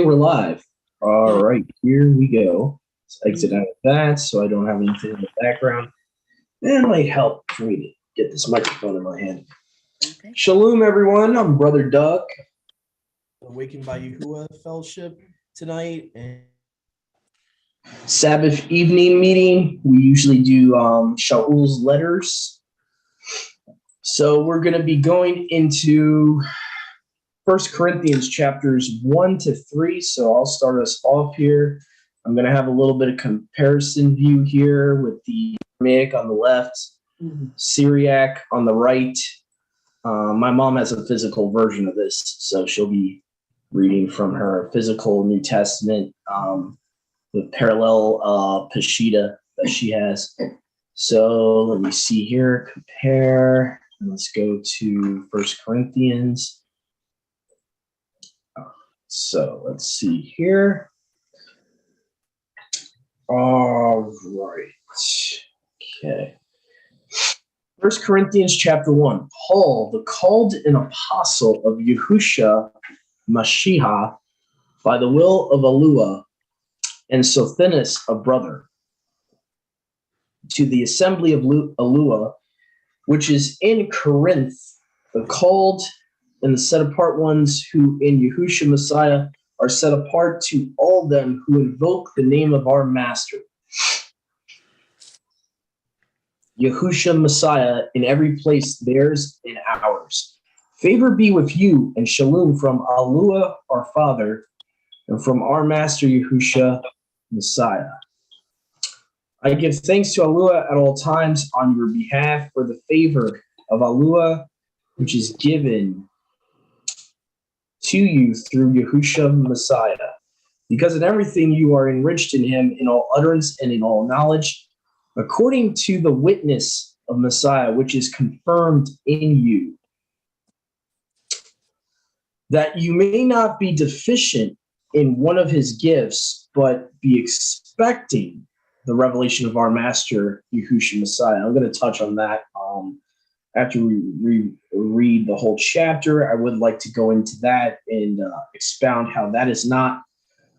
We're live. All right, here we go. Let's exit out of that so I don't have anything in the background. And it might help for me to get this microphone in my hand. Okay. Shalom, everyone. I'm Brother Doug. Awakened by Yahuwah Fellowship tonight. And Sabbath evening meeting. We usually do Shauls letters. So we're going to be going into 1 Corinthians chapters 1 to 3. So I'll start us off here. I'm going to have a little bit of comparison view here with the Aramaic on the left, Syriac on the right. My mom has a physical version of this, so she'll be reading from her physical New Testament, the parallel Peshitta that she has. So let me see here, compare. And let's go to 1 Corinthians. So let's see here. All right. Okay. 1 Corinthians chapter 1. Paul, the called and apostle of Yahushua Mashiach, by the will of Alua, and Sothenus, a brother, to the assembly of Alua, which is in Corinth, the called and the set apart ones who in Yahushua Messiah are set apart, to all them who invoke the name of our Master, Yahushua Messiah, in every place theirs and ours. Favor be with you and shalom from Alua, our Father, and from our Master Yahushua Messiah. I give thanks to Alua at all times on your behalf for the favor of Alua, which is given to you through Yahushua Messiah, because in everything you are enriched in him, in all utterance and in all knowledge, according to the witness of Messiah, which is confirmed in you, that you may not be deficient in one of his gifts, but be expecting the revelation of our Master, Yahushua Messiah. I'm going to touch on that after we read the whole chapter. I would like to go into that and expound how that is not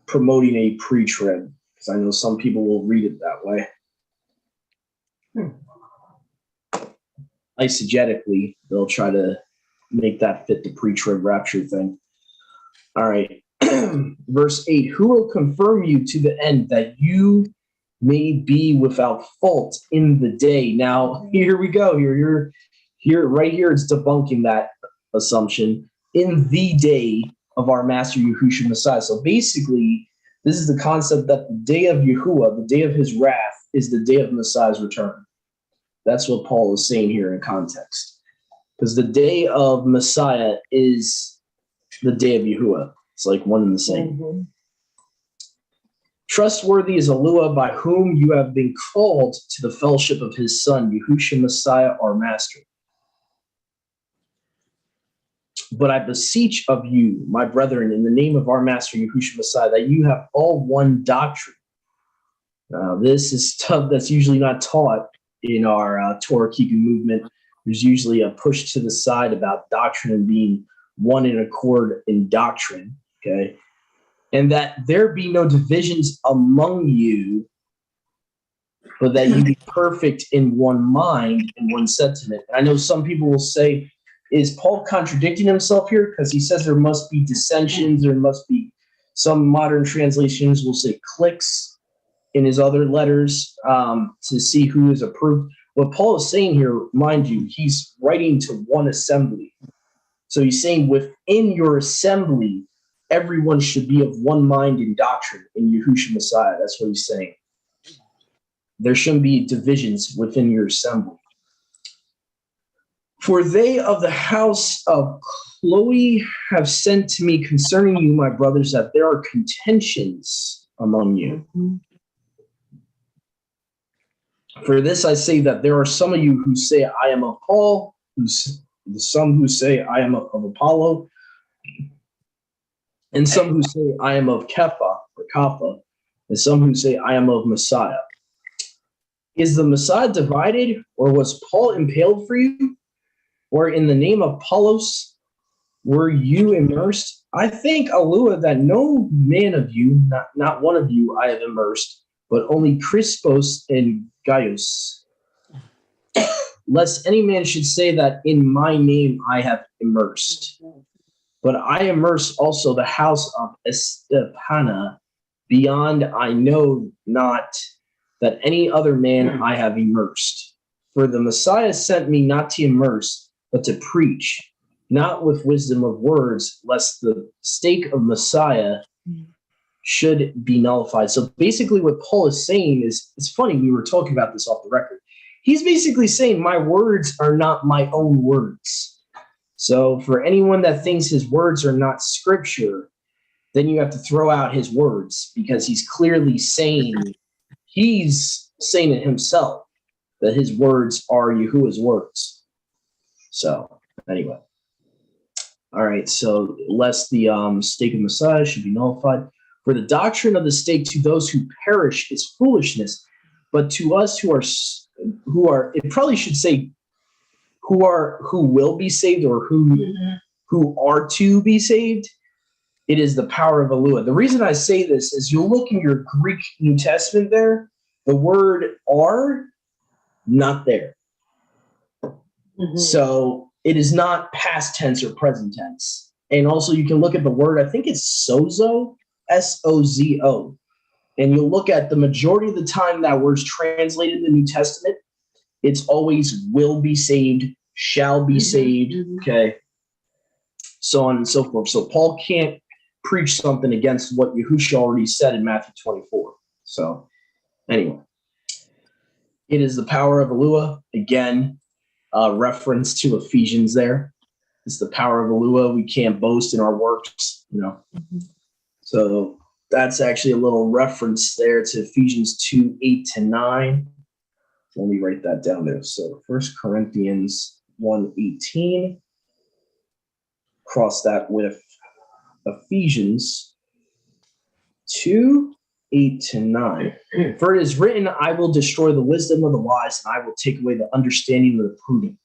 promoting a pre-trib, because I know some people will read it that way. Eisegetically, they'll try to make that fit the pre-trib rapture thing. All right. Verse 8, who will confirm you to the end that you may be without fault in the day. Now, here we go. Here, right here, it's debunking that assumption. In the day of our Master Yahushua Messiah. So basically, this is the concept that the day of Yahuwah, the day of his wrath, is the day of Messiah's return. That's what Paul is saying here in context. Because the day of Messiah is the day of Yahuwah. It's like one and the same. Mm-hmm. Trustworthy is Alua, by whom you have been called to the fellowship of his Son, Yahushua Messiah, our Master. But I beseech of you, my brethren, in the name of our Master, Yahushua Messiah, that you have all one doctrine. This is stuff that's usually not taught in our Torah-keeping movement. There's usually a push to the side about doctrine and being one in accord in doctrine, okay? And that there be no divisions among you, but that you be perfect in one mind and one sentiment. And I know some people will say, is Paul contradicting himself here? Because he says there must be dissensions, there must be, some modern translations will say cliques in his other letters to see who is approved. What Paul is saying here, mind you, he's writing to one assembly. So he's saying within your assembly, everyone should be of one mind in doctrine in Yahushua Messiah. That's what he's saying. There shouldn't be divisions within your assembly. For they of the house of Chloe have sent to me concerning you, my brothers, that there are contentions among you. For this I say that there are some of you who say, I am of Paul, some who say, I am of Apollo, and some who say, I am of Kepha, or Kapha, and some who say, I am of Messiah. Is the Messiah divided, or was Paul impaled for you? Or in the name of Apollos, Were you immersed? I think, Alua, that no man of you, not one of you, I have immersed, but only Crispos and Gaius. Lest any man should say that in my name I have immersed. But I immerse also the house of Estepana. Beyond I know not that any other man I have immersed. For the Messiah sent me not to immerse, but to preach, not with wisdom of words, lest the stake of Messiah should be nullified. So basically what Paul is saying is, it's funny, we were talking about this off the record. He's basically saying my words are not my own words. So for anyone that thinks his words are not scripture, then you have to throw out his words, because he's clearly saying, he's saying it himself, that his words are Yahuwah's words. So anyway. All right, so lest the stake of Messiah should be nullified. For the doctrine of the stake to those who perish is foolishness, but to us who are, it probably should say who will be saved, or who are to be saved, it is the power of Alua. The reason I say this is you'll look in your Greek New Testament there, the word are not there. So it is not past tense or present tense. And also you can look at the word, I think it's sozo, S-O-Z-O. And you'll look at the majority of the time that word's translated in the New Testament, it's always will be saved, shall be saved, okay? So on and so forth. So Paul can't preach something against what Yahushua already said in Matthew 24. So anyway, it is the power of Alua. Again, reference to Ephesians there. It's the power of Alua. We can't boast in our works, So that's actually a little reference there to Ephesians 2:8-9. Let me write that down there. So 1 Corinthians 1:18. Cross that with Ephesians 2:8-9. For it is written, I will destroy the wisdom of the wise, and I will take away the understanding of the prudent.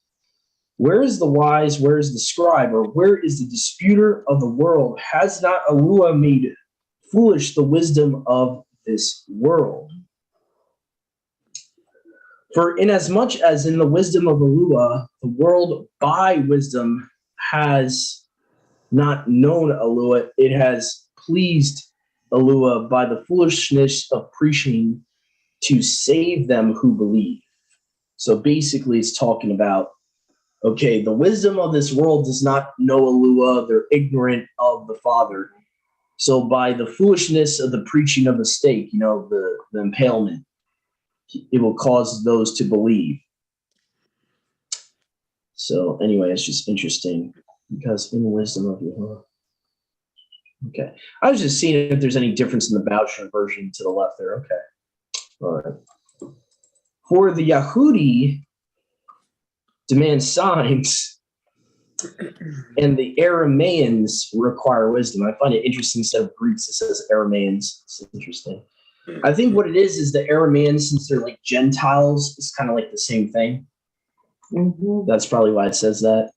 Where is the wise? Where is the scribe? Or where is the disputer of the world? Has not Alua made foolish the wisdom of this world? For inasmuch as in the wisdom of Alua, the world by wisdom has not known Alua, it has pleased Alua by the foolishness of preaching to save them who believe. So basically it's talking about, okay, the wisdom of this world does not know Alua, they're ignorant of the Father. So by the foolishness of the preaching of the stake, the impalement, it will cause those to believe. So anyway, it's just interesting, because in wisdom of Yahuwah. Okay. I was just seeing if there's any difference in the Boucher version to the left there. Okay. All right. For the Yahudi demand signs, and the Aramaeans require wisdom. I find it interesting, instead of Greeks, it says Aramaeans. It's interesting. I think what it is the Aramaeans, since they're like Gentiles, it's kind of like the same thing. That's probably why it says that.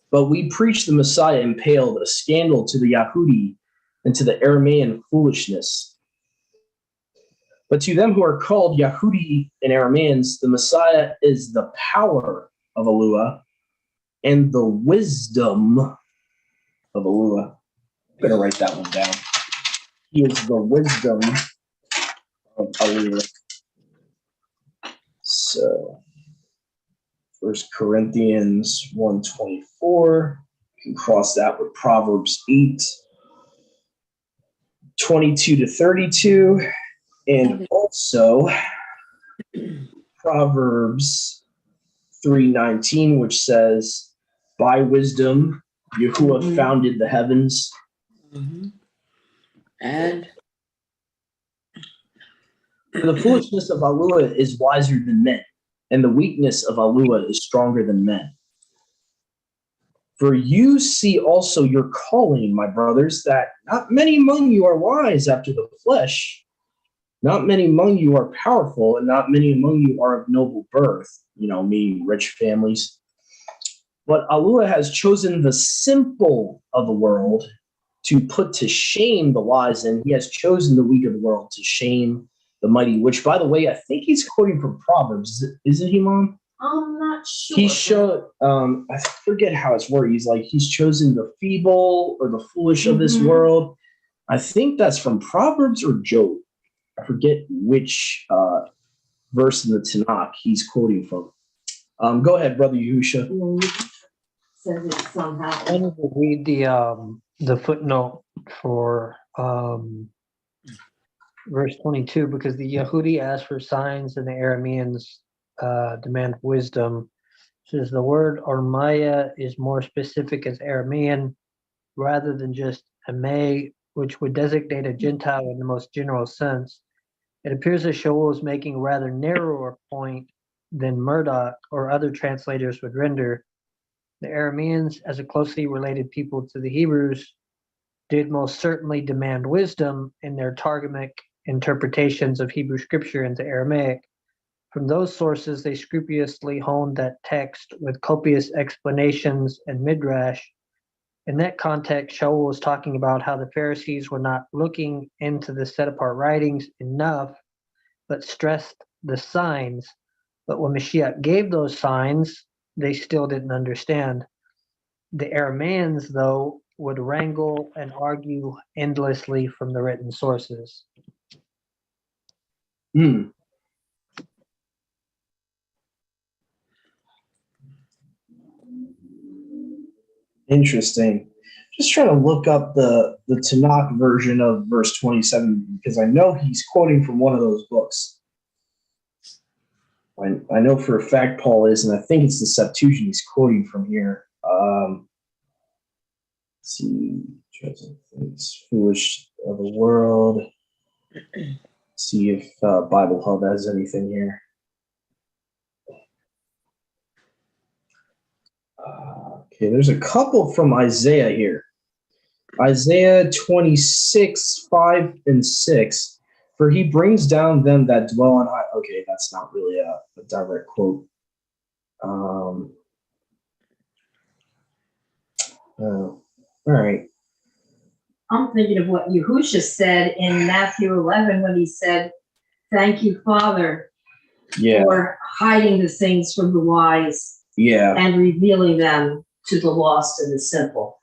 But we preach the Messiah impaled, a scandal to the Yahudi and to the Aramaean foolishness. But to them who are called Yahudi and Aramaeans, the Messiah is the power of Alua and the wisdom of Alua. I'm going to write that one down. He is the wisdom of Alua. So 1 Corinthians 1:24. You can cross that with Proverbs 8:22-32. And also Proverbs 3:19, which says, by wisdom, Yahuwah founded the heavens. And the foolishness of Alua is wiser than men, and the weakness of Alua is stronger than men. For you see also your calling, my brothers, that not many among you are wise after the flesh, not many among you are powerful, and not many among you are of noble birth, meaning rich families. But Allah has chosen the simple of the world to put to shame the wise, and he has chosen the weak of the world to shame the mighty, which, by the way, I think he's quoting from Proverbs. Isn't he, Mom? I'm not sure. He showed, I forget how it's worded. He's like, he's chosen the feeble or the foolish of this world. I think that's from Proverbs or Job. I forget which verse in the Tanakh he's quoting from. Go ahead, Brother Yahusha. Says it somehow. I wanted to read the footnote for verse 22 because the Yehudi ask for signs and the Arameans demand wisdom. It says the word Ormaya is more specific as Aramean rather than just Amay, which would designate a Gentile in the most general sense. It appears that Shaul is making a rather narrower point than Murdoch or other translators would render. The Arameans, as a closely related people to the Hebrews, did most certainly demand wisdom in their Targumic interpretations of Hebrew scripture into Aramaic. From those sources, they scrupulously honed that text with copious explanations and midrash. In that context, Shaul was talking about how the Pharisees were not looking into the set-apart writings enough, but stressed the signs. But when Mashiach gave those signs, they still didn't understand. The Arameans, though, would wrangle and argue endlessly from the written sources. Interesting. Just trying to look up the Tanakh version of verse 27 because I know he's quoting from one of those books. I know for a fact Paul is, and I think it's the Septuagint he's quoting from here. Let's see, it's foolish of the world. See if Bible Hub has anything here. Okay, there's a couple from Isaiah here. Isaiah 26, 5 and 6. For he brings down them that dwell on high. Okay, that's not really a direct quote. Oh, all right. I'm thinking of what Yahusha said in Matthew 11 when he said, "Thank you, Father, for hiding the things from the wise and revealing them to the lost and the simple."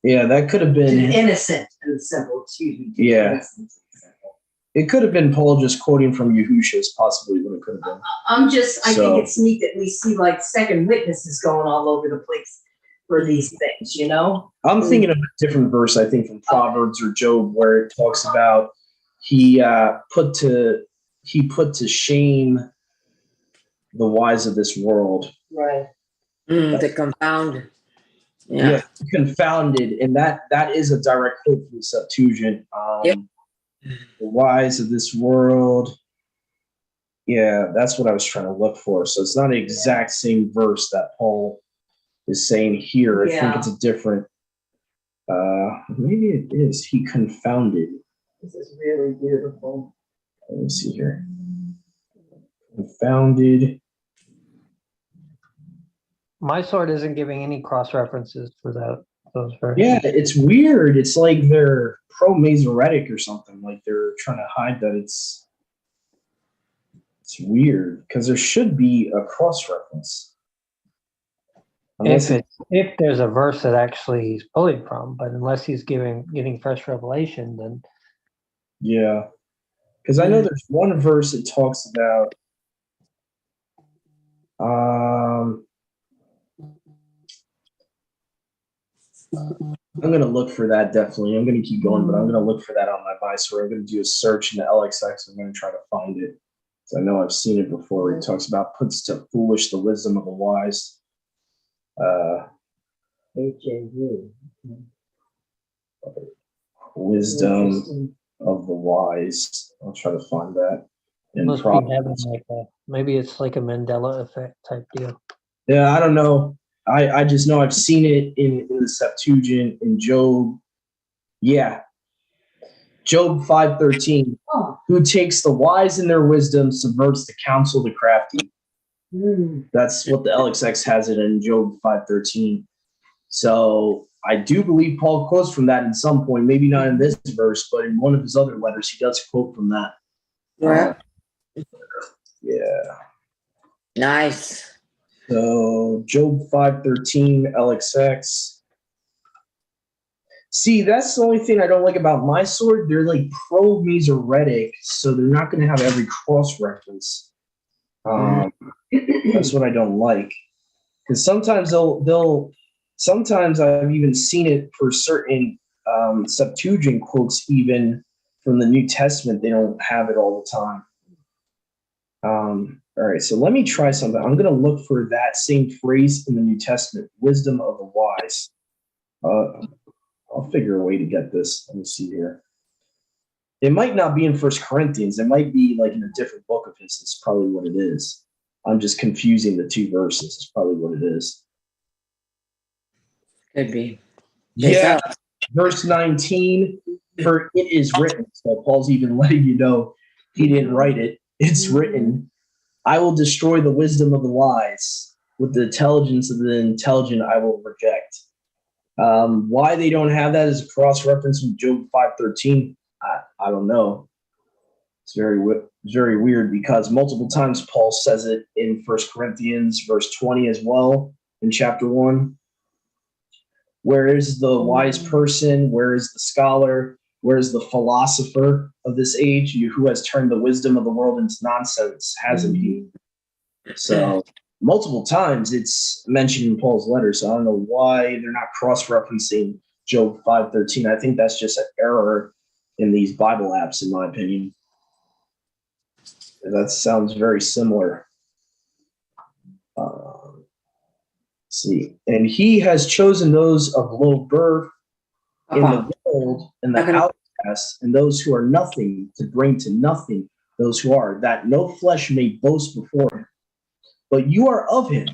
Yeah, that could have To been the innocent and the simple, excuse me. To the innocent and the simple. It could have been Paul just quoting from Yahusha is possibly what it could have been. I think it's neat that we see like second witnesses going all over the place for these things, you know? I'm thinking of a different verse, I think, from Proverbs or Job, where it talks about he put to shame the wise of this world. Right. The confound. Yeah, confounded, and that is a direct quote from the Septuagint. The wise of this world. Yeah, that's what I was trying to look for. So it's not an exact same verse that Paul is saying here. I think it's a different. Maybe it is. He confounded. This is really beautiful. Let me see here. Confounded. My sword isn't giving any cross references for those verses. Yeah, it's weird. It's like they're pro-Masoretic or something. Like they're trying to hide that it's weird because there should be a cross reference. If there's a verse that actually he's pulling from, but unless he's getting fresh revelation, then yeah, because I know there's one verse that talks about I'm gonna look for that definitely. I'm gonna keep going, but I'm gonna look for that on my Viceroy. I'm gonna do a search in the LXX. I'm gonna try to find it. So I know I've seen it before. It talks about puts to foolish the wisdom of the wise. Wisdom of the wise. I'll try to find that. must be having maybe it's like a Mandela effect type deal. Yeah, I don't know. I just know I've seen it in the Septuagint, in Job. Yeah. Job 5:13. Who takes the wise in their wisdom, subverts the counsel of the crafty. That's what the LXX has it in Job 5:13. So I do believe Paul quotes from that in some point, maybe not in this verse, but in one of his other letters, he does quote from that. Well, Yeah. nice. So Job 5:13 LXX. See, that's the only thing I don't like about my sword. They're like pro-Masoretic, so they're not going to have every cross-reference. That's what I don't like. Because sometimes sometimes I've even seen it for certain Septuagint quotes, even from the New Testament. They don't have it all the time. All right, so let me try something. I'm going to look for that same phrase in the New Testament, wisdom of the wise. I'll figure a way to get this. Let me see here. It might not be in First Corinthians. It might be like in a different book of his. It's probably what it is. I'm just confusing the two verses. It's probably what it is. Could be. Yeah, verse 19, for it is written. So Paul's even letting you know he didn't write it. It's written, I will destroy the wisdom of the wise. With the intelligence of the intelligent, I will reject. Why they don't have that as a cross-reference with Job 5:13, I don't know. It's very weird because multiple times Paul says it in 1 Corinthians verse 20 as well in chapter 1. Where is the wise person? Where is the scholar? Where is the philosopher of this age? You who has turned the wisdom of the world into nonsense, hasn't he? So multiple times it's mentioned in Paul's letter. So I don't know why they're not cross-referencing Job 5:13. I think that's just an error in these Bible apps, in my opinion. That sounds very similar. See, and he has chosen those of low birth in the world and the outcasts and those who are nothing to bring to nothing those who are, that no flesh may boast before him. But you are of him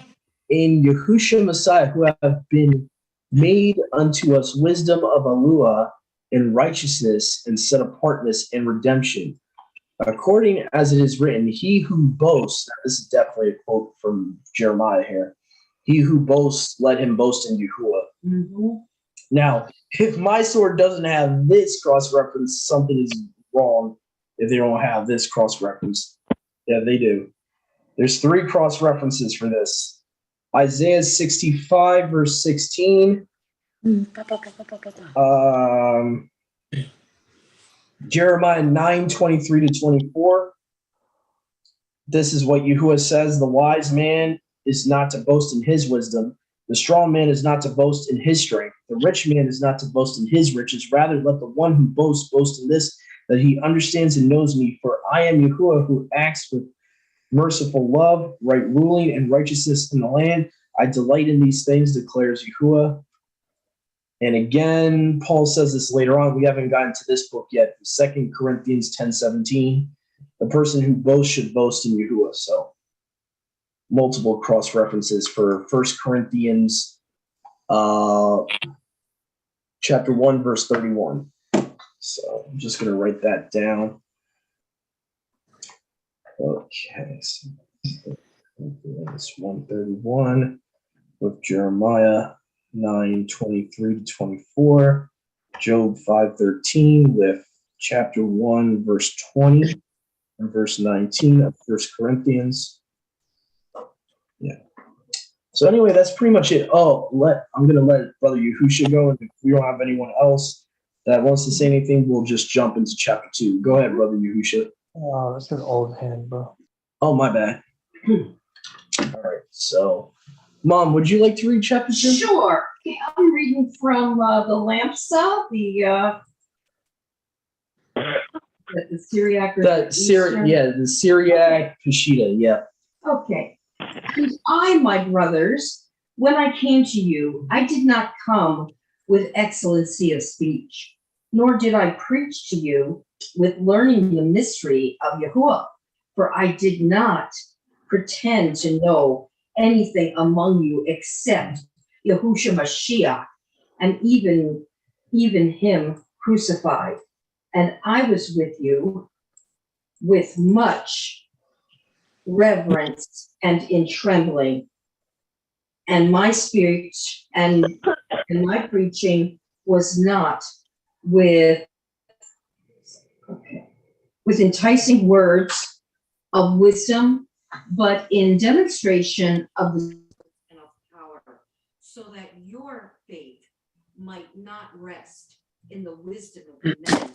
in Yahushua Messiah, who have been made unto us wisdom of Alua and righteousness and set apartness and redemption. According as it is written, he who boasts, this is definitely a quote from Jeremiah here, he who boasts, let him boast in Yahuwah. Mm-hmm. Now, if my sword doesn't have this cross-reference, something is wrong if they don't have this cross-reference. Yeah, they do. There's 3 cross-references for this. Isaiah 65, verse 16. Jeremiah 9, 23 to 24. This is what Yahuwah says, the wise man is not to boast in his wisdom. The strong man is not to boast in his strength. The rich man is not to boast in his riches. Rather, let the one who boasts boast in this, that he understands and knows me. For I am Yahuwah who acts with merciful love, right ruling, and righteousness in the land. I delight in these things, declares Yahuwah. And again, Paul says this later on. We haven't gotten to this book yet. 2 Corinthians 10:17. The person who boasts should boast in Yahuwah. So multiple cross references for 1 Corinthians chapter 1, verse 31. So I'm just going to write that down. Okay, so it's 131 with Jeremiah 9:23 to 24, Job 5:13 with chapter 1, verse 20 and verse 19 of 1 Corinthians. Yeah. So anyway, that's pretty much it. I'm going to let Brother Yahusha go, and if we don't have anyone else that wants to say anything, we'll just jump into chapter 2. Go ahead, Brother Yahusha. Oh, that's an old hand, bro. Oh, my bad. All right. So, Mom, would you like to read chapter 2? Sure. I'm reading from the Lamsa, the Syriac. The Syriac Peshitta, yeah. Okay. And I, my brothers, when I came to you, I did not come with excellency of speech, nor did I preach to you with learning the mystery of Yahuwah, for I did not pretend to know anything among you except Yahushua Mashiach, and even him crucified. And I was with you with much reverence and in trembling. And my speech and my preaching was not with enticing words of wisdom, but in demonstration of the power, so that your faith might not rest in the wisdom of men,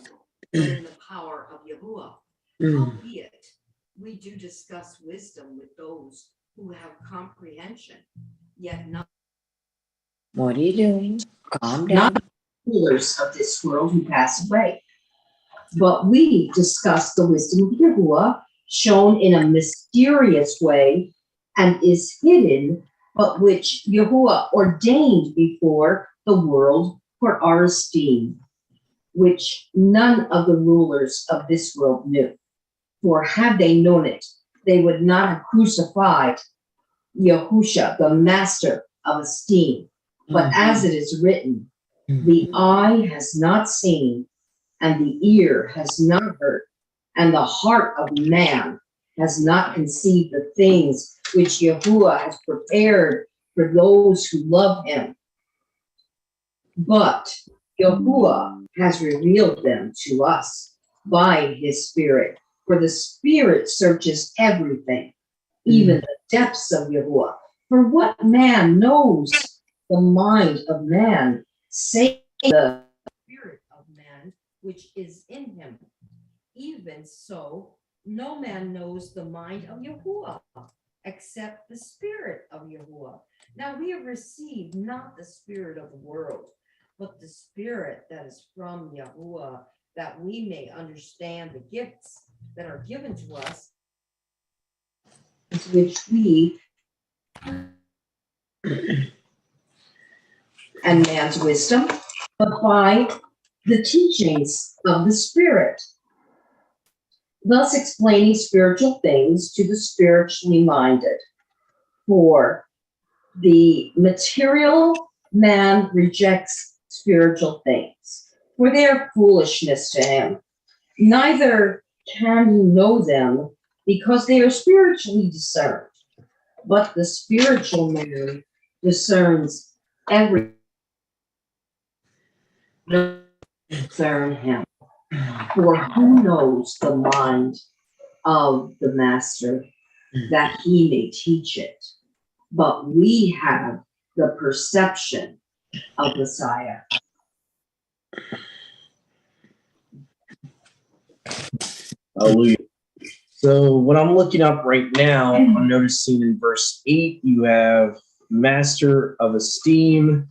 but in the power of Yahuwah. Albeit, we do discuss wisdom with those who have comprehension, yet not. What are you doing? Calm down. Not rulers of this world who pass away. But we discuss the wisdom of Yahuwah, shown in a mysterious way and is hidden, but which Yahuwah ordained before the world for our esteem, which none of the rulers of this world knew. For had they known it, they would not have crucified Yahusha, the master of esteem. But as it is written, the eye has not seen, and the ear has not heard, and the heart of man has not conceived the things which Yahuwah has prepared for those who love him. But Yahuwah has revealed them to us by his Spirit, for the Spirit searches everything, even the depths of Yahuwah. For what man knows the mind of man, save the Spirit of man which is in him? Even so, no man knows the mind of Yahuwah except the Spirit of Yahuwah. Now we have received not the spirit of the world, but the Spirit that is from Yahuwah, that we may understand the gifts that are given to us, which we and man's wisdom, but by the teachings of the Spirit, thus explaining spiritual things to the spiritually minded. For the material man rejects spiritual things, for they are foolishness to him. Neither can he know them, because they are spiritually discerned. But the spiritual man discerns every discern him. For who knows the mind of the master, that he may teach it? But we have the perception of Messiah. Hallelujah. So what I'm looking up right now, I'm noticing in verse 8, you have Master of Esteem,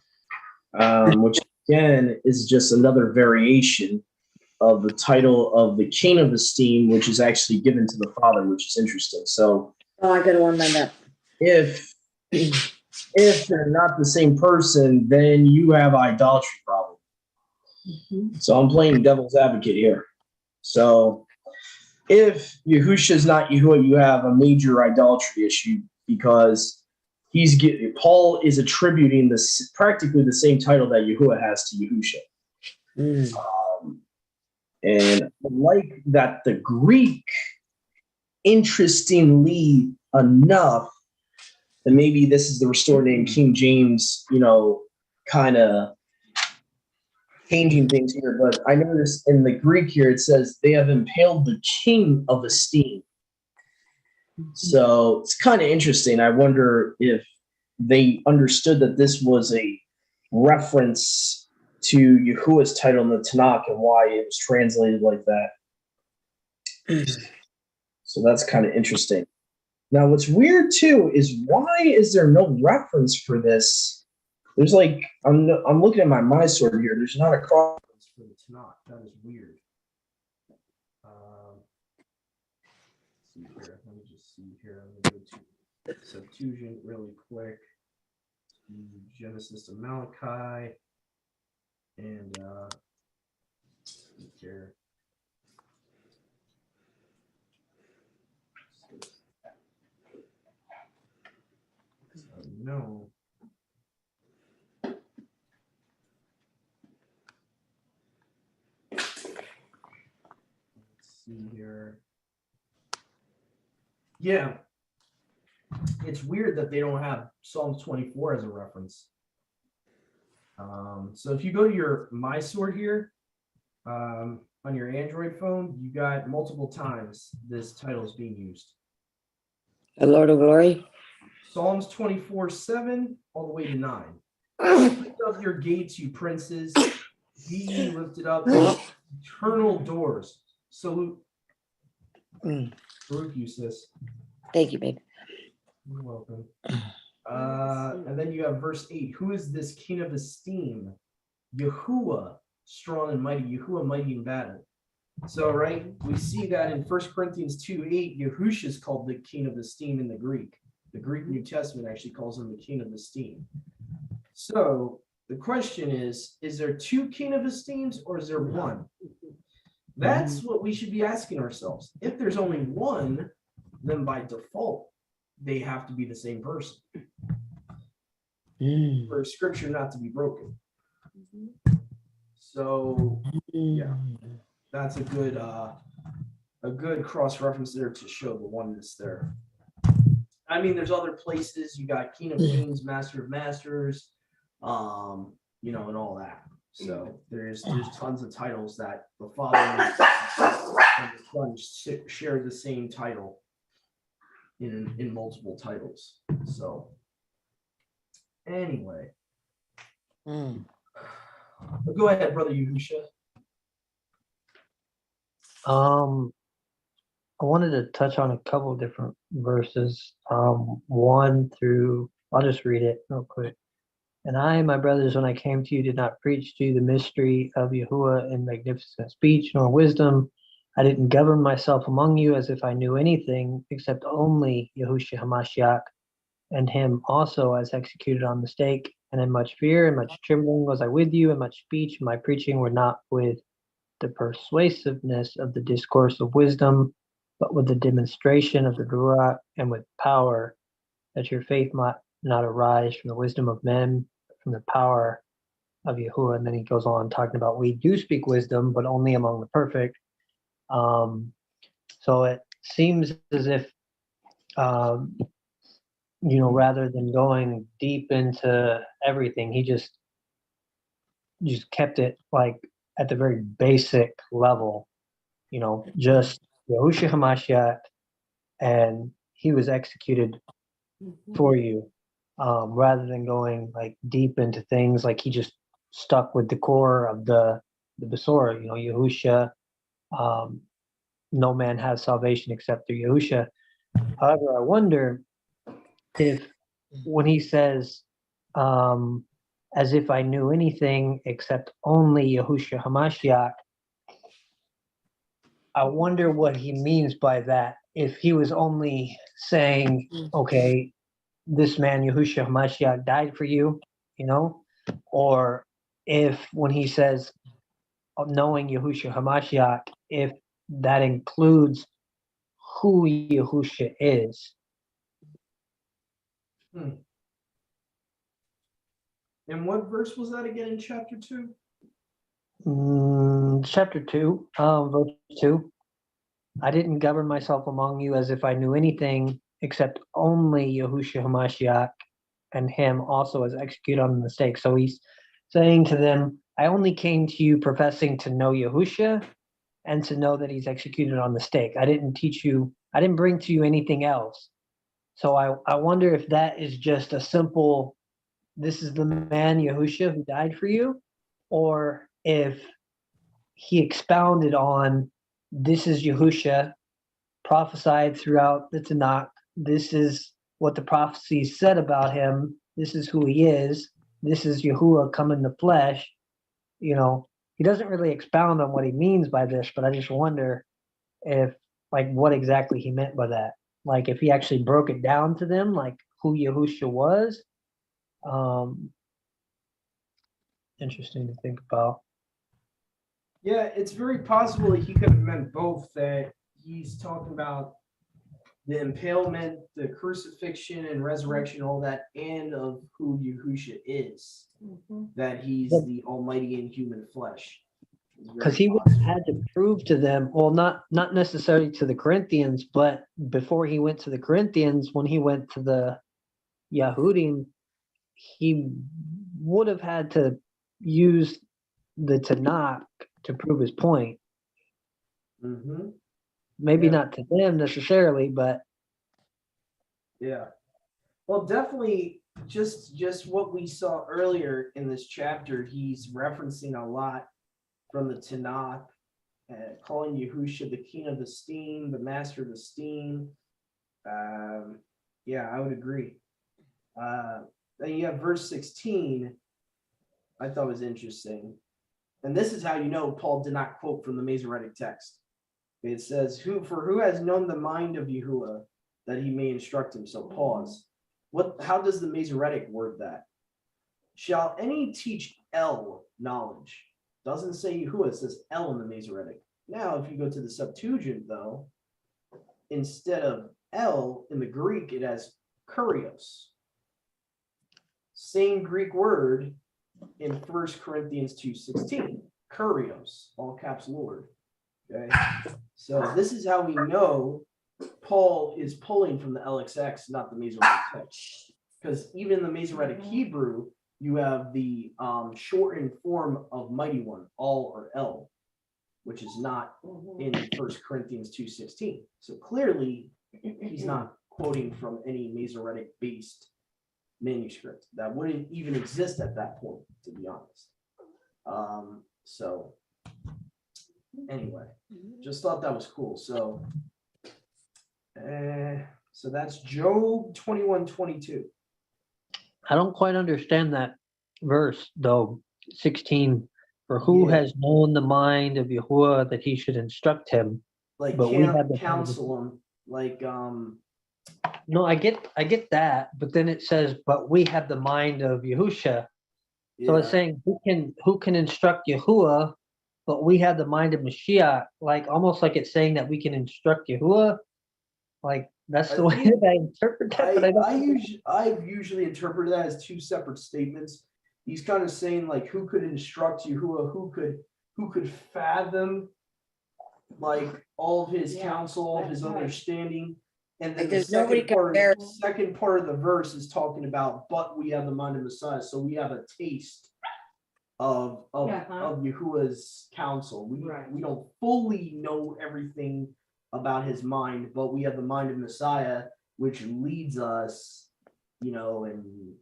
which again is just another variation of the title of the King of Esteem, which is actually given to the Father, which is interesting. So I gotta warm mine up. If they're not the same person, then you have idolatry problem. So I'm playing devil's advocate here. So if Yahusha is not Yahuwah, you have a major idolatry issue, because Paul is attributing this practically the same title that Yahuwah has to Yahusha. And I like that the Greek, interestingly enough, and maybe this is the restored name, King James, kind of changing things here, but I noticed in the Greek here, it says they have impaled the King of Esteem. So it's kind of interesting. I wonder if they understood that this was a reference to Yahuwah's title in the Tanakh and why it was translated like that. So that's kind of interesting. Now, what's weird too is, why is there no reference for this? There's like, I'm looking at my sword here. There's not a cross for the Tanakh. That is weird. Let's see here. Let me just see here. I'm going to go to Septuagint really quick. Genesis to Malachi. And here. No. Let's see here. Yeah, it's weird that they don't have Psalms 24 as a reference. So if you go to your My Sword here, on your Android phone, you got multiple times this title is being used. The Lord of Glory. Psalms 24:7 all the way to 9. Lift up your gates, you princes. Be ye lifted up, eternal doors. Salute. Baruch you, sis. Thank you, babe. You're welcome. And then you have verse 8. Who is this king of esteem? Yahuwah, strong and mighty. Yahuwah, mighty in battle. So, right, we see that in 1 Corinthians 2:8, Yahushua is called the king of esteem in the Greek. The Greek New Testament actually calls him the king of esteem. So the question is there two king of esteems or is there one? That's what we should be asking ourselves. If there's only one, then by default, they have to be the same person for scripture not to be broken. So yeah, that's a good cross-reference there to show the oneness there. I mean, there's other places. You got King of Kings, Master of Masters, and all that. So there's tons of titles that the Father and the Son share the same title in multiple titles. So anyway, go ahead, Brother Yahusha. I wanted to touch on a couple of different verses. 1 through, I'll just read it real quick. And I, my brothers, when I came to you, did not preach to you the mystery of Yahuwah in magnificent speech nor wisdom. I didn't govern myself among you as if I knew anything except only Yahushua Hamashiach, and him also as executed on the stake. And in much fear and much trembling was I with you, and much speech and my preaching were not with the persuasiveness of the discourse of wisdom, but with the demonstration of the Ruach and with power, that your faith might not arise from the wisdom of men, but from the power of Yahuwah. And then he goes on talking about we do speak wisdom, but only among the perfect. So it seems as if, rather than going deep into everything, he just kept it like at the very basic level, just Yahushua Hamashiach, and he was executed for you, rather than going like deep into things. Like he just stuck with the core of the Besorah, Yahushua. No man has salvation except through Yahushua. However, I wonder if when he says, as if I knew anything except only Yahushua Hamashiach, I wonder what he means by that. If he was only saying, okay, this man Yahushua Hamashiach died for you, or if when he says knowing Yahushua Hamashiach, if that includes who Yahushua is. And what verse was that again in chapter 2? Chapter 2, verse 2. I didn't govern myself among you as if I knew anything except only Yahushua Hamashiach, and him also as executed on the stake. So he's saying to them, I only came to you professing to know Yahushua and to know that he's executed on the stake. I didn't bring to you anything else. So I wonder if that is just a simple, this is the man Yahushua who died for you, or if he expounded on, this is Yahushua, prophesied throughout the Tanakh. This is what the prophecies said about him. This is who he is. This is Yahuwah come in the flesh. He doesn't really expound on what he means by this, but I just wonder if, like, what exactly he meant by that. Like, if he actually broke it down to them, like who Yahushua was. Interesting to think about. Yeah, it's very possible that he could have meant both, that he's talking about the impalement, the crucifixion and resurrection, all that, and of who Yahushua is, that he's the almighty in human flesh. Because he would have had to prove to them, well, not necessarily to the Corinthians, but before he went to the Corinthians, when he went to the Yahudim, he would have had to use the Tanakh to prove his point. Mm-hmm. Maybe Yeah. not to them necessarily, but Yeah. Well, definitely just what we saw earlier in this chapter, he's referencing a lot from the Tanakh, calling Yahusha the king of esteem, the master of esteem. Yeah, I would agree. Then you have verse 16, I thought was interesting. And this is how you know Paul did not quote from the Masoretic text. It says, who has known the mind of Yahuwah that he may instruct him? So pause. How does the Masoretic word that? Shall any teach El knowledge? Doesn't say Yahuwah, it says El in the Masoretic. Now, if you go to the Septuagint, though, instead of El in the Greek, it has kurios. Same Greek word in 1 Corinthians 2:16, kurios, all caps Lord. Okay, so this is how we know Paul is pulling from the LXX, not the Masoretic text, because even in the Masoretic Hebrew, you have the shortened form of mighty one, all or El, which is not in 1 Corinthians 2:16. So clearly, he's not quoting from any Masoretic based manuscript that wouldn't even exist at that point, to be honest. So anyway, just thought that was cool. So that's Job 21:22. I don't quite understand that verse though. 16, for who has known the mind of Yahuwah that he should instruct him? Like but we have the counsel him. Like No, I get that, but then it says, but we have the mind of Yahusha. So it's saying who can instruct Yahuwah, but we have the mind of Mashiach, like almost like it's saying that we can instruct Yahuwah. Like that's the way that I interpret that, but I've usually interpreted that as two separate statements. He's kind of saying like who could instruct Yahuwah, who could fathom like all of his counsel, all of his understanding. And then the second part of the verse is talking about, but we have the mind of Messiah, so we have a taste of Yahuwah's counsel. We don't fully know everything about his mind, but we have the mind of Messiah, which leads us, and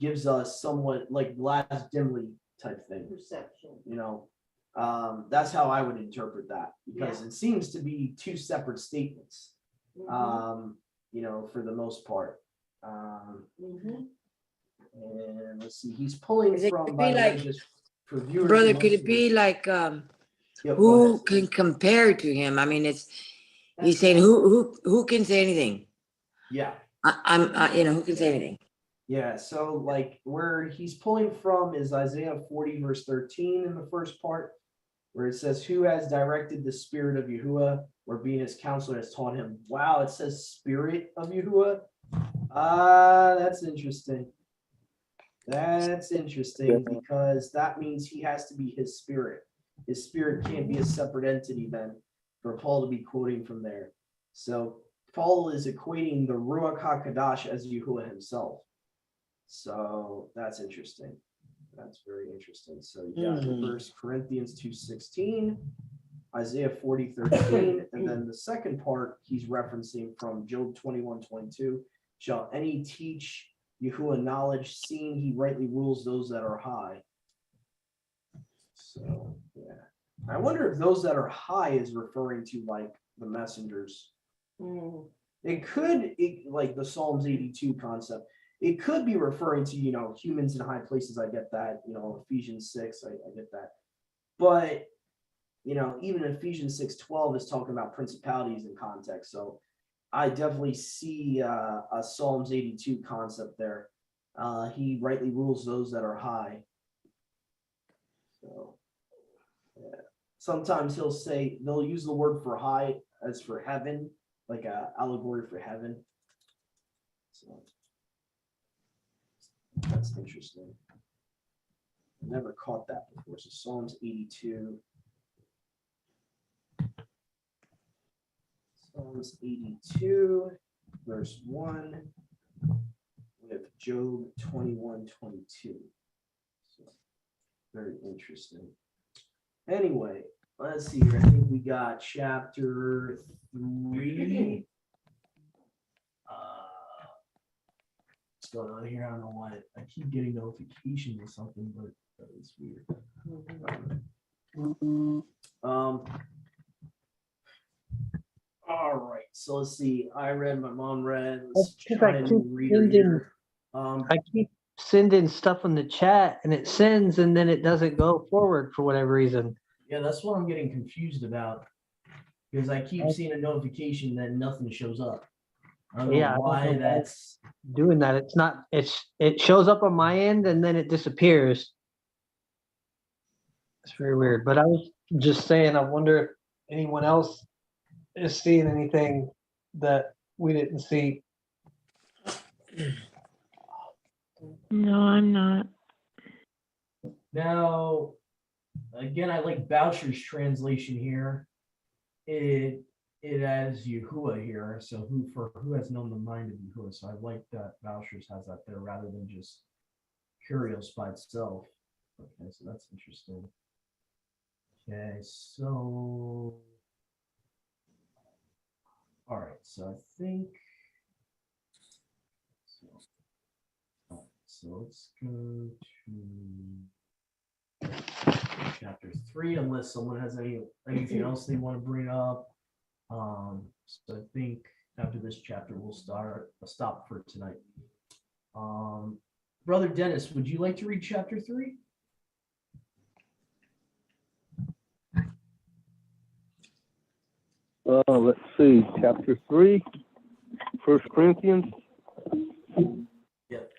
gives us somewhat like glass dimly type thing. Perception. That's how I would interpret that, because it seems to be two separate statements. For the most part. And let's see, he's pulling from, by the way, just for viewers. Brother, could it be like who can compare to him? I mean, he's saying who can say anything? Yeah. Who can say anything? Yeah, so like where he's pulling from is Isaiah 40 verse 13 in the first part, where it says, who has directed the spirit of Yahuwah, or being his counselor has taught him. Wow, it says spirit of Yahuwah. That's interesting. That's interesting, because that means he has to be his spirit. His spirit can't be a separate entity then for Paul to be quoting from there. So Paul is equating the Ruach HaKadosh as Yahuwah himself. So that's interesting. That's very interesting. So you got 1 Corinthians 2:16, Isaiah 40:13, and then the second part he's referencing from Job 21:22. Shall any teach Yahuwah knowledge, seeing he rightly rules those that are high? So yeah, I wonder if those that are high is referring to like the messengers. It could, like the Psalms 82 concept. It could be referring to, humans in high places. I get that, Ephesians 6, I get that. But, even Ephesians 6:12 is talking about principalities in context. So I definitely see a Psalms 82 concept there. He rightly rules those that are high. So yeah. Sometimes they'll use the word for high as for heaven, like an allegory for heaven. So that's interesting. Never caught that before. So Psalms 82. Psalms 82, verse 1, with Job 21:22. So, very interesting. Anyway, let's see here. I think we got chapter 3. What's going on here? I don't know why I keep getting notifications or something, but that is weird. All right, so let's see. I read, my mom read. Let's try a new reader here. I keep sending stuff in the chat and it sends and then it doesn't go forward for whatever reason. Yeah, that's what I'm getting confused about, because I keep seeing a notification that nothing shows up. I don't know why that's doing that. It shows up on my end and then it disappears. It's very weird. But I was just saying, I wonder if anyone else is seeing anything that we didn't see. No, I'm not. now. Again, I like Boucher's translation here. It has Yahuwah here. So who has known the mind of Yahuwah? So I like that Boucher's has that there rather than just Curios by itself. Okay, so that's interesting. Okay, so all right, so I think so let's go to chapter 3, unless someone has anything else they want to bring up. So I think after this chapter we'll stop for tonight. Brother Dennis, would you like to read chapter 3? Let's see, chapter 3, 1 Corinthians. Yep.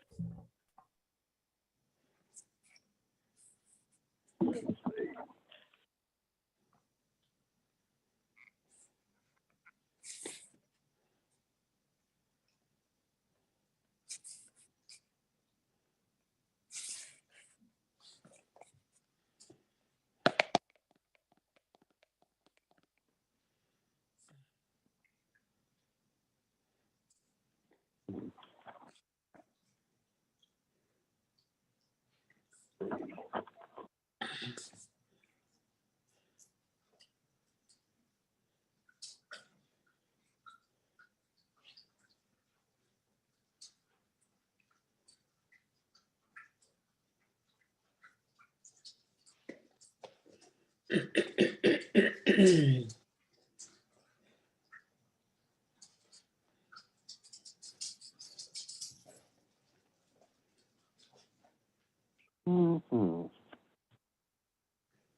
Mm-hmm.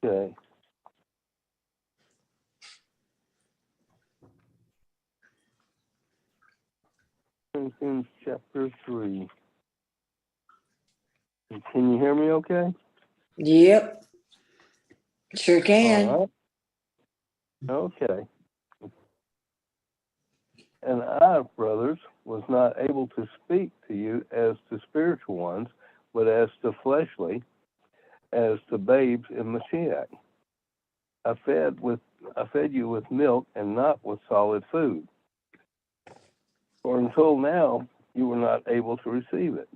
Okay. Corinthians chapter 3. Can you hear me okay? Yep. Sure can. All right. Okay. And I, brothers, was not able to speak to you as to spiritual ones, but as to fleshly, as to babes in Mashiach. I fed you with milk and not with solid food. For until now you were not able to receive it,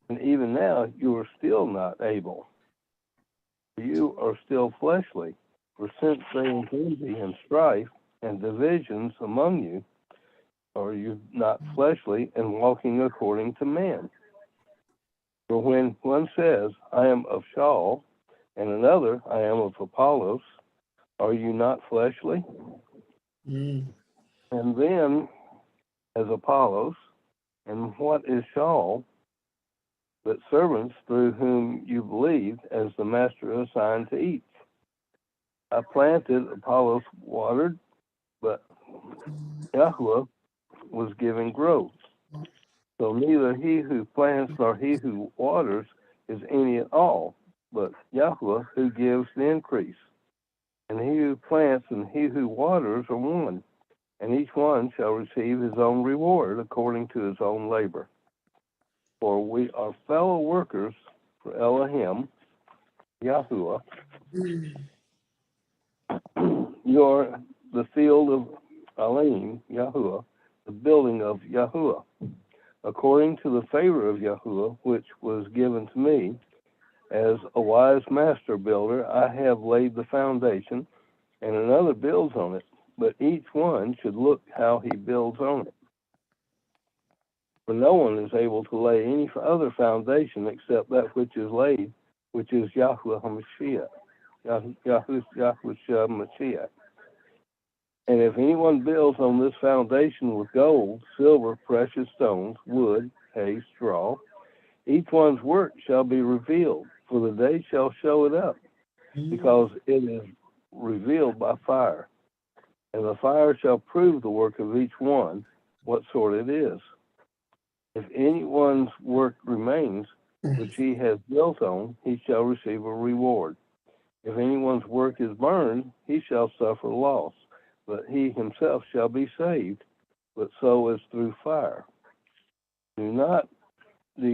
and even now you are still not able. You are still fleshly, for since there is envy and strife and divisions among you, are you not fleshly and walking according to man? For when one says, I am of Shauls, and another, I am of Apollos, are you not fleshly? Mm. And then, as Apollos, and what is Shaul, but servants through whom you believed, as the master assigned to each? I planted, Apollos watered, but Yahuwah was giving growth. So neither he who plants nor he who waters is any at all, but Yahuwah who gives the increase. And he who plants and he who waters are one, and each one shall receive his own reward according to his own labor. For we are fellow workers for Elohim, Yahuwah. You are the field of Alim, Yahuwah, the building of Yahuwah, according to the favor of Yahuwah, which was given to me. As a wise master builder, I have laid the foundation, and another builds on it, but each one should look how he builds on it. For no one is able to lay any other foundation except that which is laid, which is Yahuwah HaMashiach, Yahuwah Mashiach. And if anyone builds on this foundation with gold, silver, precious stones, wood, hay, straw, each one's work shall be revealed, for the day shall show it up, because it is revealed by fire. And the fire shall prove the work of each one, what sort it is. If anyone's work remains, which he has built on, he shall receive a reward. If anyone's work is burned, he shall suffer loss, but he himself shall be saved, but so as through fire. Do you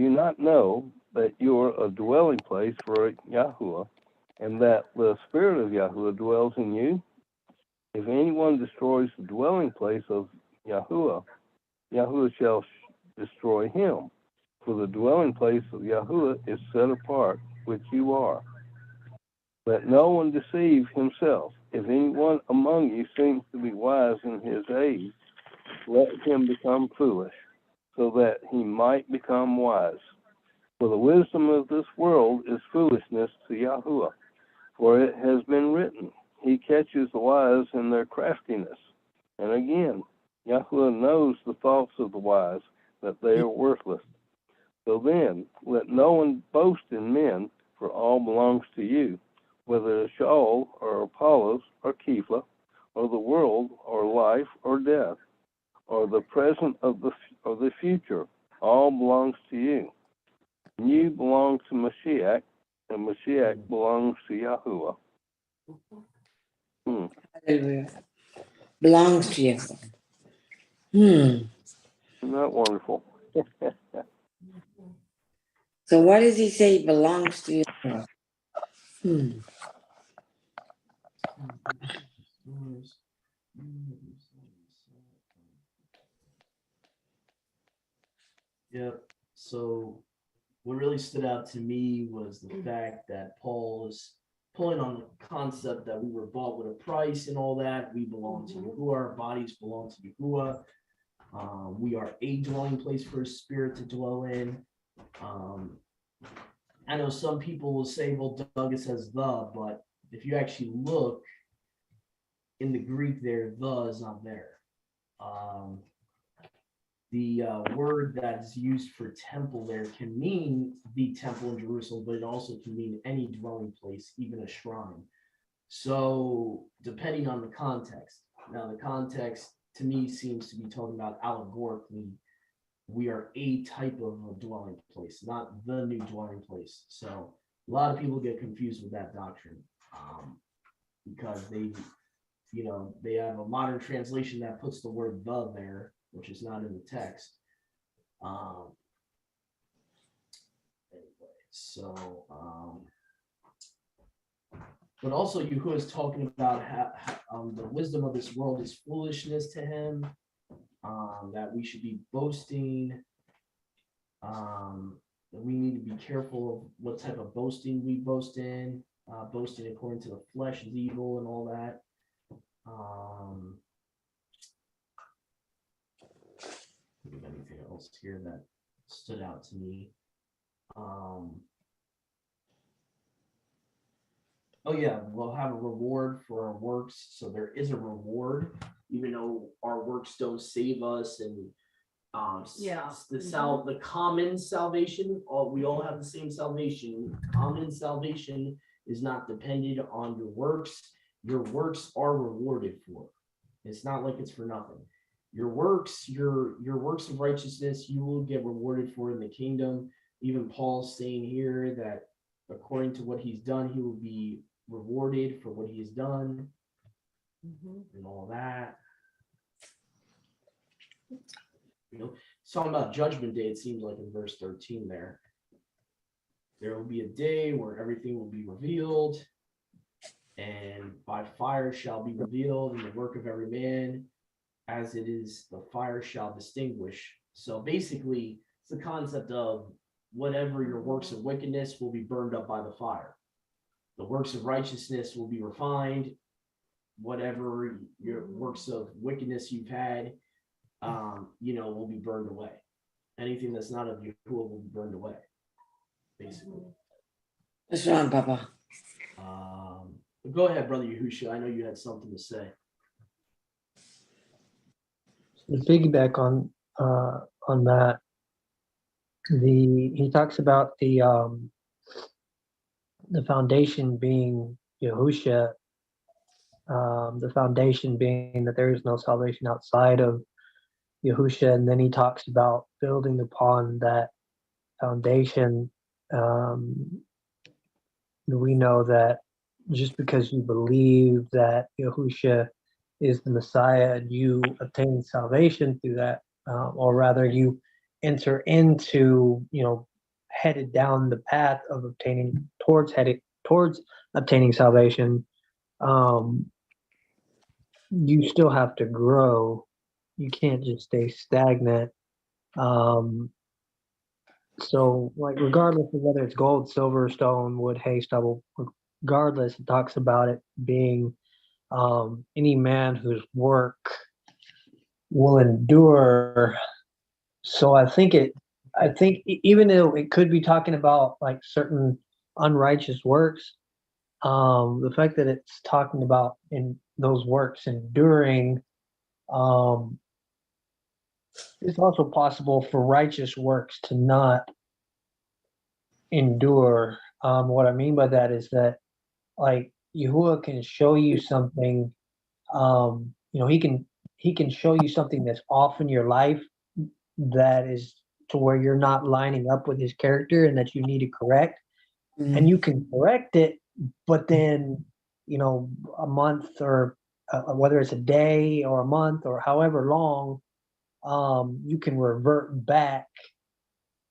not know that you are a dwelling place for Yahuwah, and that the Spirit of Yahuwah dwells in you? If anyone destroys the dwelling place of Yahuwah, Yahuwah shall destroy him, for the dwelling place of Yahuwah is set apart, which you are. Let no one deceive himself. If anyone among you seems to be wise in his age, let him become foolish, so that he might become wise. For the wisdom of this world is foolishness to Yahuwah. For it has been written, he catches the wise in their craftiness. And again, Yahuwah knows the thoughts of the wise, that they are worthless. So then, let no one boast in men, for all belongs to you, whether Shaul or Apollos or Kepha, or the world, or life, or death, or the present or the future, all belongs to you. And you belong to Mashiach, and Mashiach belongs to Yahuwah. Hallelujah. Belongs to you. Isn't that wonderful? So what does he say belongs to you? Yep. So what really stood out to me was the fact that Paul is pulling on the concept that we were bought with a price and all that. We belong to Yahuwah. Our bodies belong to Yahuwah. We are a dwelling place for his spirit to dwell in. I know some people will say, well, Doug, it says the, but if you actually look in the Greek there, the is not there. The word that's used for temple there can mean the temple in Jerusalem, but it also can mean any dwelling place, even a shrine. So depending on the context. Now the context to me seems to be talking about allegorically, we are a type of a dwelling place, not the new dwelling place. So a lot of people get confused with that doctrine because they have a modern translation that puts the word the there, which is not in the text. But also Yahuwah is talking about how the wisdom of this world is foolishness to him, that we should be boasting, that we need to be careful of what type of boasting we boast in. Boasting according to the flesh is evil and all that. Anything else here that stood out to me? Oh yeah, we'll have a reward for our works. So there is a reward, even though our works don't save us, and the common salvation. We all have the same salvation. Common salvation is not dependent on your works. Your works are rewarded for. It's not like it's for nothing. Your works, your works of righteousness, you will get rewarded for in the kingdom. Even Paul's saying here that according to what he's done, he will be rewarded for what he has done, and all that. It's talking about judgment day. It seems like in verse 13 there. There will be a day where everything will be revealed, and by fire shall be revealed in the work of every man, as it is the fire shall distinguish. So basically, it's the concept of whatever your works of wickedness will be burned up by the fire. The works of righteousness will be refined. Whatever your works of wickedness you've had, will be burned away. Anything that's not of Yahuwah will be burned away, basically. What's wrong, Papa? Go ahead, Brother Yahusha. I know you had something to say. To piggyback on that, he talks about the foundation being Yahusha, the foundation being that there is no salvation outside of Yahusha, and then he talks about building upon that foundation. We know that just because you believe that Yahusha is the Messiah, you obtain salvation through that, or rather, you enter into, headed down the path of towards obtaining salvation. You still have to grow. You can't just stay stagnant. So, like, regardless of whether it's gold, silver, stone, wood, hay, stubble, regardless, it talks about it being any man whose work will endure. So I think even though it could be talking about like certain unrighteous works, the fact that it's talking about in those works enduring, it's also possible for righteous works to not endure. What I mean by that is that, like, Yahuwah can show you something. He can show you something that's off in your life that is to where you're not lining up with his character and that you need to correct, and you can correct it. But then, a month or whether it's a day or a month or however long, you can revert back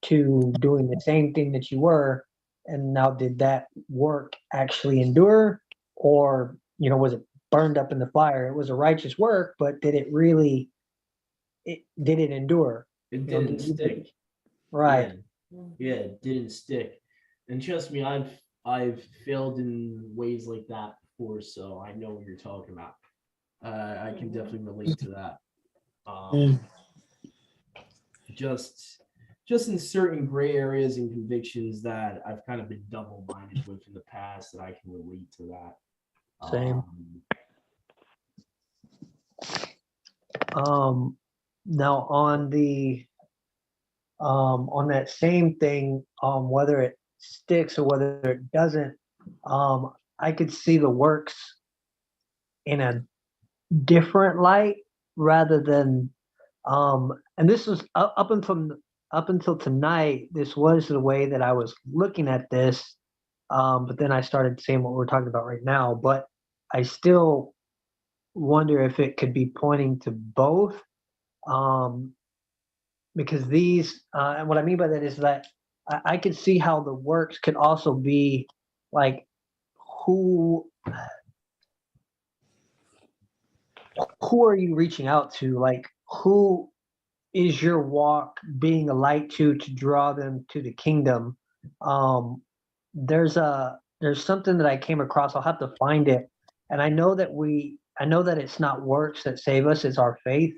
to doing the same thing that you were. And now, did that work actually endure, or was it burned up in the fire? It was a righteous work, but did it really? Did it endure? It didn't stick. Right. Yeah, it didn't stick. And trust me, I've failed in ways like that before, so I know what you're talking about. I can definitely relate to that. Just in certain gray areas and convictions that I've kind of been double-minded with in the past, that I can relate to that. Same. Now on that same thing, whether it sticks or whether it doesn't, I could see the works in a different light rather than, and this was up until tonight. This was the way that I was looking at this, but then I started saying what we're talking about right now. But I still wonder if it could be pointing to both, because these, and what I mean by that is that I could see how the works could also be like who are you reaching out to? Like, who is your walk being a light to draw them to the kingdom? There's something that I came across. I'll have to find it. And I know that it's not works that save us, it's our faith.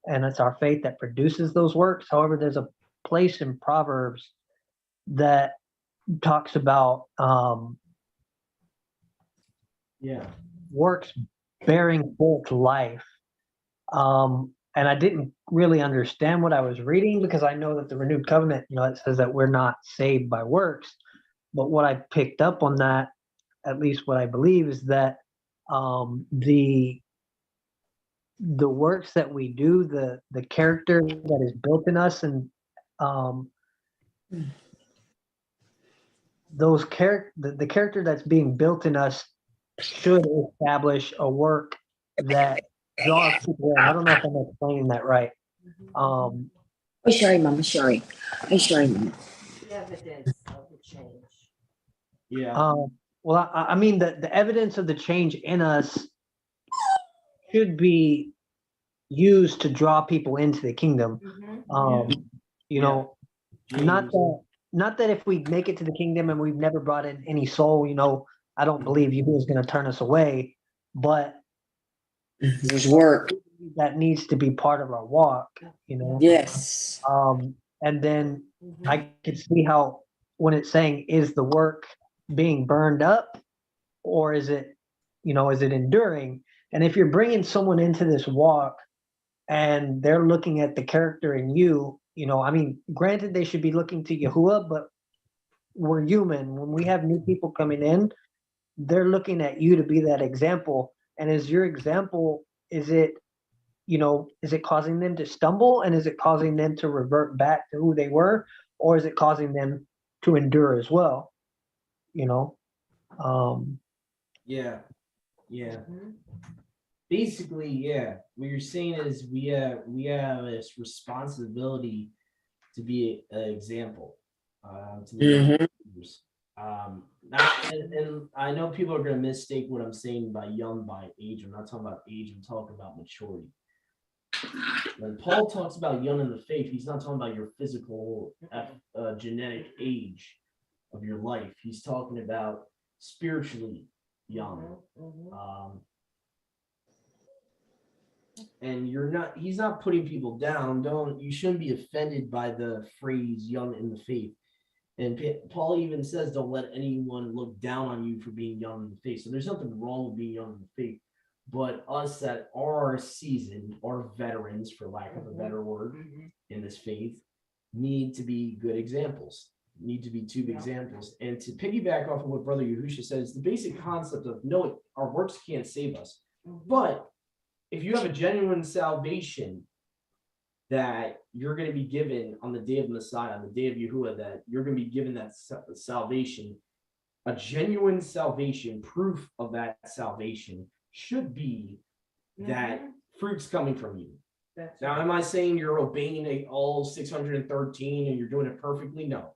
And it's our faith that produces those works. However, there's a place in Proverbs that talks about works bearing forth life. And I didn't really understand what I was reading, because I know that the renewed covenant, it says that we're not saved by works. But what I picked up on that, at least what I believe, is that the works that we do, the character that is built in us, and the character that's being built in us should establish a work that draws people in. I don't know if I'm explaining that right. Oh, sorry, Mama. Sorry, Mama. The evidence of the change. Yeah. Well, I mean, the evidence of the change in us should be used to draw people into the kingdom. You know, not that if we make it to the kingdom and we've never brought in any soul, you know, I don't believe Yahuwah is going to turn us away, but there's work. That needs to be part of our walk, you know. Yes. And then I can see how when it's saying, is the work being burned up, or is it, you know, is it enduring? And if you're bringing someone into this walk and they're looking at the character in you, you know, I mean, granted they should be looking to Yahuwah, but we're human. When we have new people coming in, they're looking at you to be that example. And is your example, is it, you know, is it causing them to stumble, and is it causing them to revert back to who they were, or is it causing them to endure as well? You know? Yeah. Basically, yeah. What you're saying is we have this responsibility to be an example to the others. And I know people are going to mistake what I'm saying by young by age. I'm not talking about age. I'm talking about maturity. When Paul talks about young in the faith, he's not talking about your physical, genetic age of your life. He's talking about spiritually young. And he's not putting people down. You shouldn't be offended by the phrase young in the faith. And Paul even says, don't let anyone look down on you for being young in the faith. So there's nothing wrong with being young in the faith. But us that are seasoned, or veterans, for lack of a better word, in this faith, need to be good examples, need to be two examples. And to piggyback off of what Brother Yahusha says, the basic concept of, no, our works can't save us. But if you have a genuine salvation that you're going to be given on the day of Messiah, on the day of Yahuwah, that you're going to be given that salvation, a genuine salvation, proof of that salvation should be that fruit's coming from you. Now, am I saying you're obeying all 613 and you're doing it perfectly? No.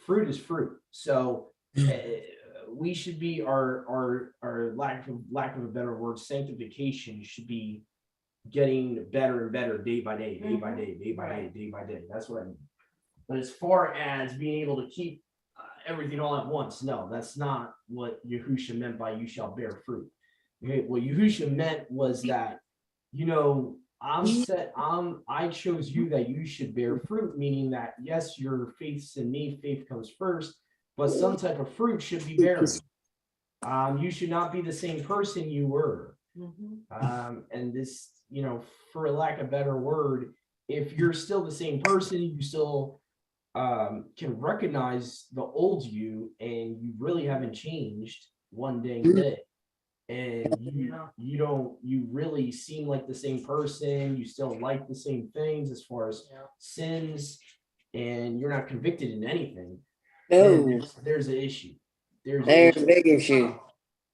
Fruit is fruit. So we should be our lack of a better word, sanctification should be getting better and better day by day, day by day, day by day, day by day. That's what I mean. But as far as being able to keep everything all at once, no, that's not what Yahusha meant by you shall bear fruit. Okay, what Yahusha meant was that, you know, I chose you that you should bear fruit, meaning that yes, your faith's in me, faith comes first, but some type of fruit should be bearing. You should not be the same person you were. And this, you know, for lack of a better word, if you're still the same person, you still can recognize the old you, and you really haven't changed one dang bit. And you really seem like the same person. You still like the same things as far as sins, and you're not convicted in anything. There's an issue. There's a big issue.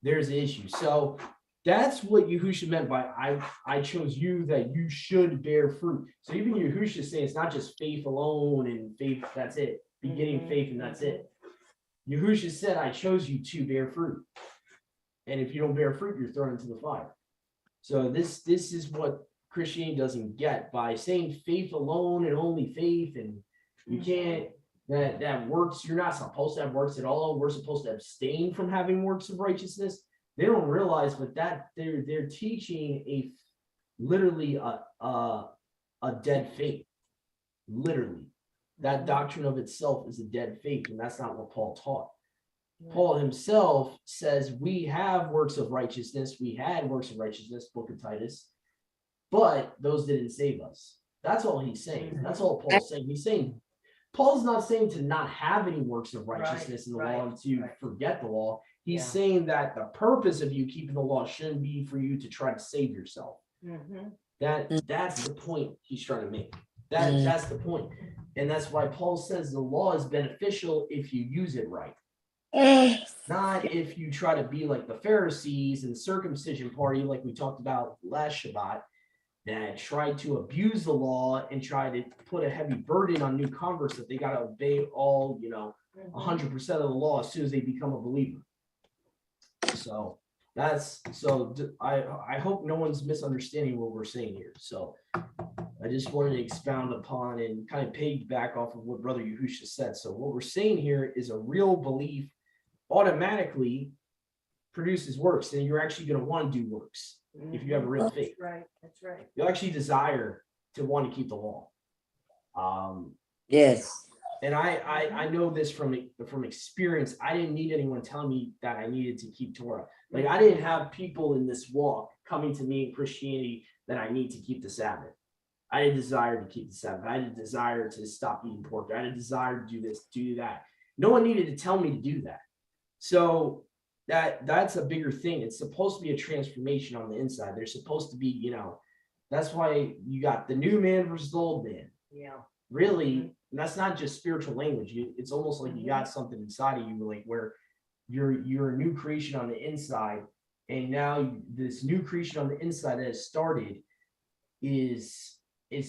There's an issue. So that's what Yahusha meant by I chose you that you should bear fruit. So even Yahusha is saying it's not just faith alone and faith, that's it. Beginning faith and that's it. Yahusha said, I chose you to bear fruit. And if you don't bear fruit, you're thrown into the fire. So this is what Christianity doesn't get by saying faith alone and only faith, and you can't that works. You're not supposed to have works at all. We're supposed to abstain from having works of righteousness. They don't realize, but that they're teaching literally a dead faith. Literally, that doctrine of itself is a dead faith, and that's not what Paul taught. Paul himself says we have works of righteousness. We had works of righteousness, Book of Titus, but those didn't save us. That's all he's saying. That's all Paul's saying. He's saying, Paul's not saying to not have any works of righteousness in the law and to forget the law. He's saying that the purpose of you keeping the law shouldn't be for you to try to save yourself. That's the point he's trying to make. That's the point. And that's why Paul says the law is beneficial if you use it right. Not if you try to be like the Pharisees and the circumcision party, like we talked about last Shabbat, that tried to abuse the law and try to put a heavy burden on new converts that they got to obey all, 100% of the law as soon as they become a believer. So That's so I hope no one's misunderstanding what we're saying here. So I just wanted to expound upon and kind of piggyback off of what Brother Yahusha said. So what we're saying here is a real belief automatically produces works, and you're actually going to want to do works if you have a real faith. That's right. You'll actually desire to want to keep the law. Yes. And I know this from experience. I didn't need anyone telling me that I needed to keep Torah. Like I didn't have people in this walk coming to me in Christianity that I need to keep the Sabbath. I had a desire to keep the Sabbath. I had a desire to stop eating pork. I had a desire to do this, do that. No one needed to tell me to do that. So that's a bigger thing. It's supposed to be a transformation on the inside. There's supposed to be, that's why you got the new man versus the old man. Yeah. Really, that's not just spiritual language. It's almost like you got something inside of you, like where you're a new creation on the inside, and now this new creation on the inside that has started is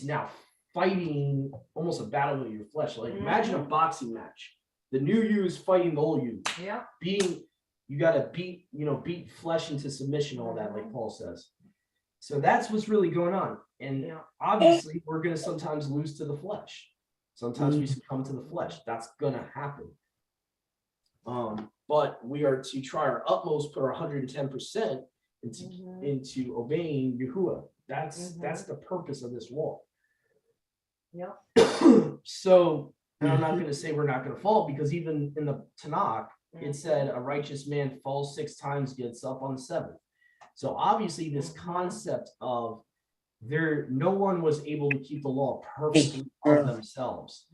now fighting almost a battle with your flesh. Like imagine a boxing match. The new you is fighting the old you. Yeah. You got to beat flesh into submission, all that, like Paul says. So that's what's really going on. And obviously we're going to sometimes lose to the flesh. Sometimes we succumb to the flesh. That's going to happen. But we are to try our utmost, put our 110% into obeying Yahuwah. That's the purpose of this walk. Yeah. So, and I'm not going to say we're not going to fall, because even in the Tanakh, it said a righteous man falls 6 times, gets up on the 7th. So obviously this concept of no one was able to keep the law perfectly of themselves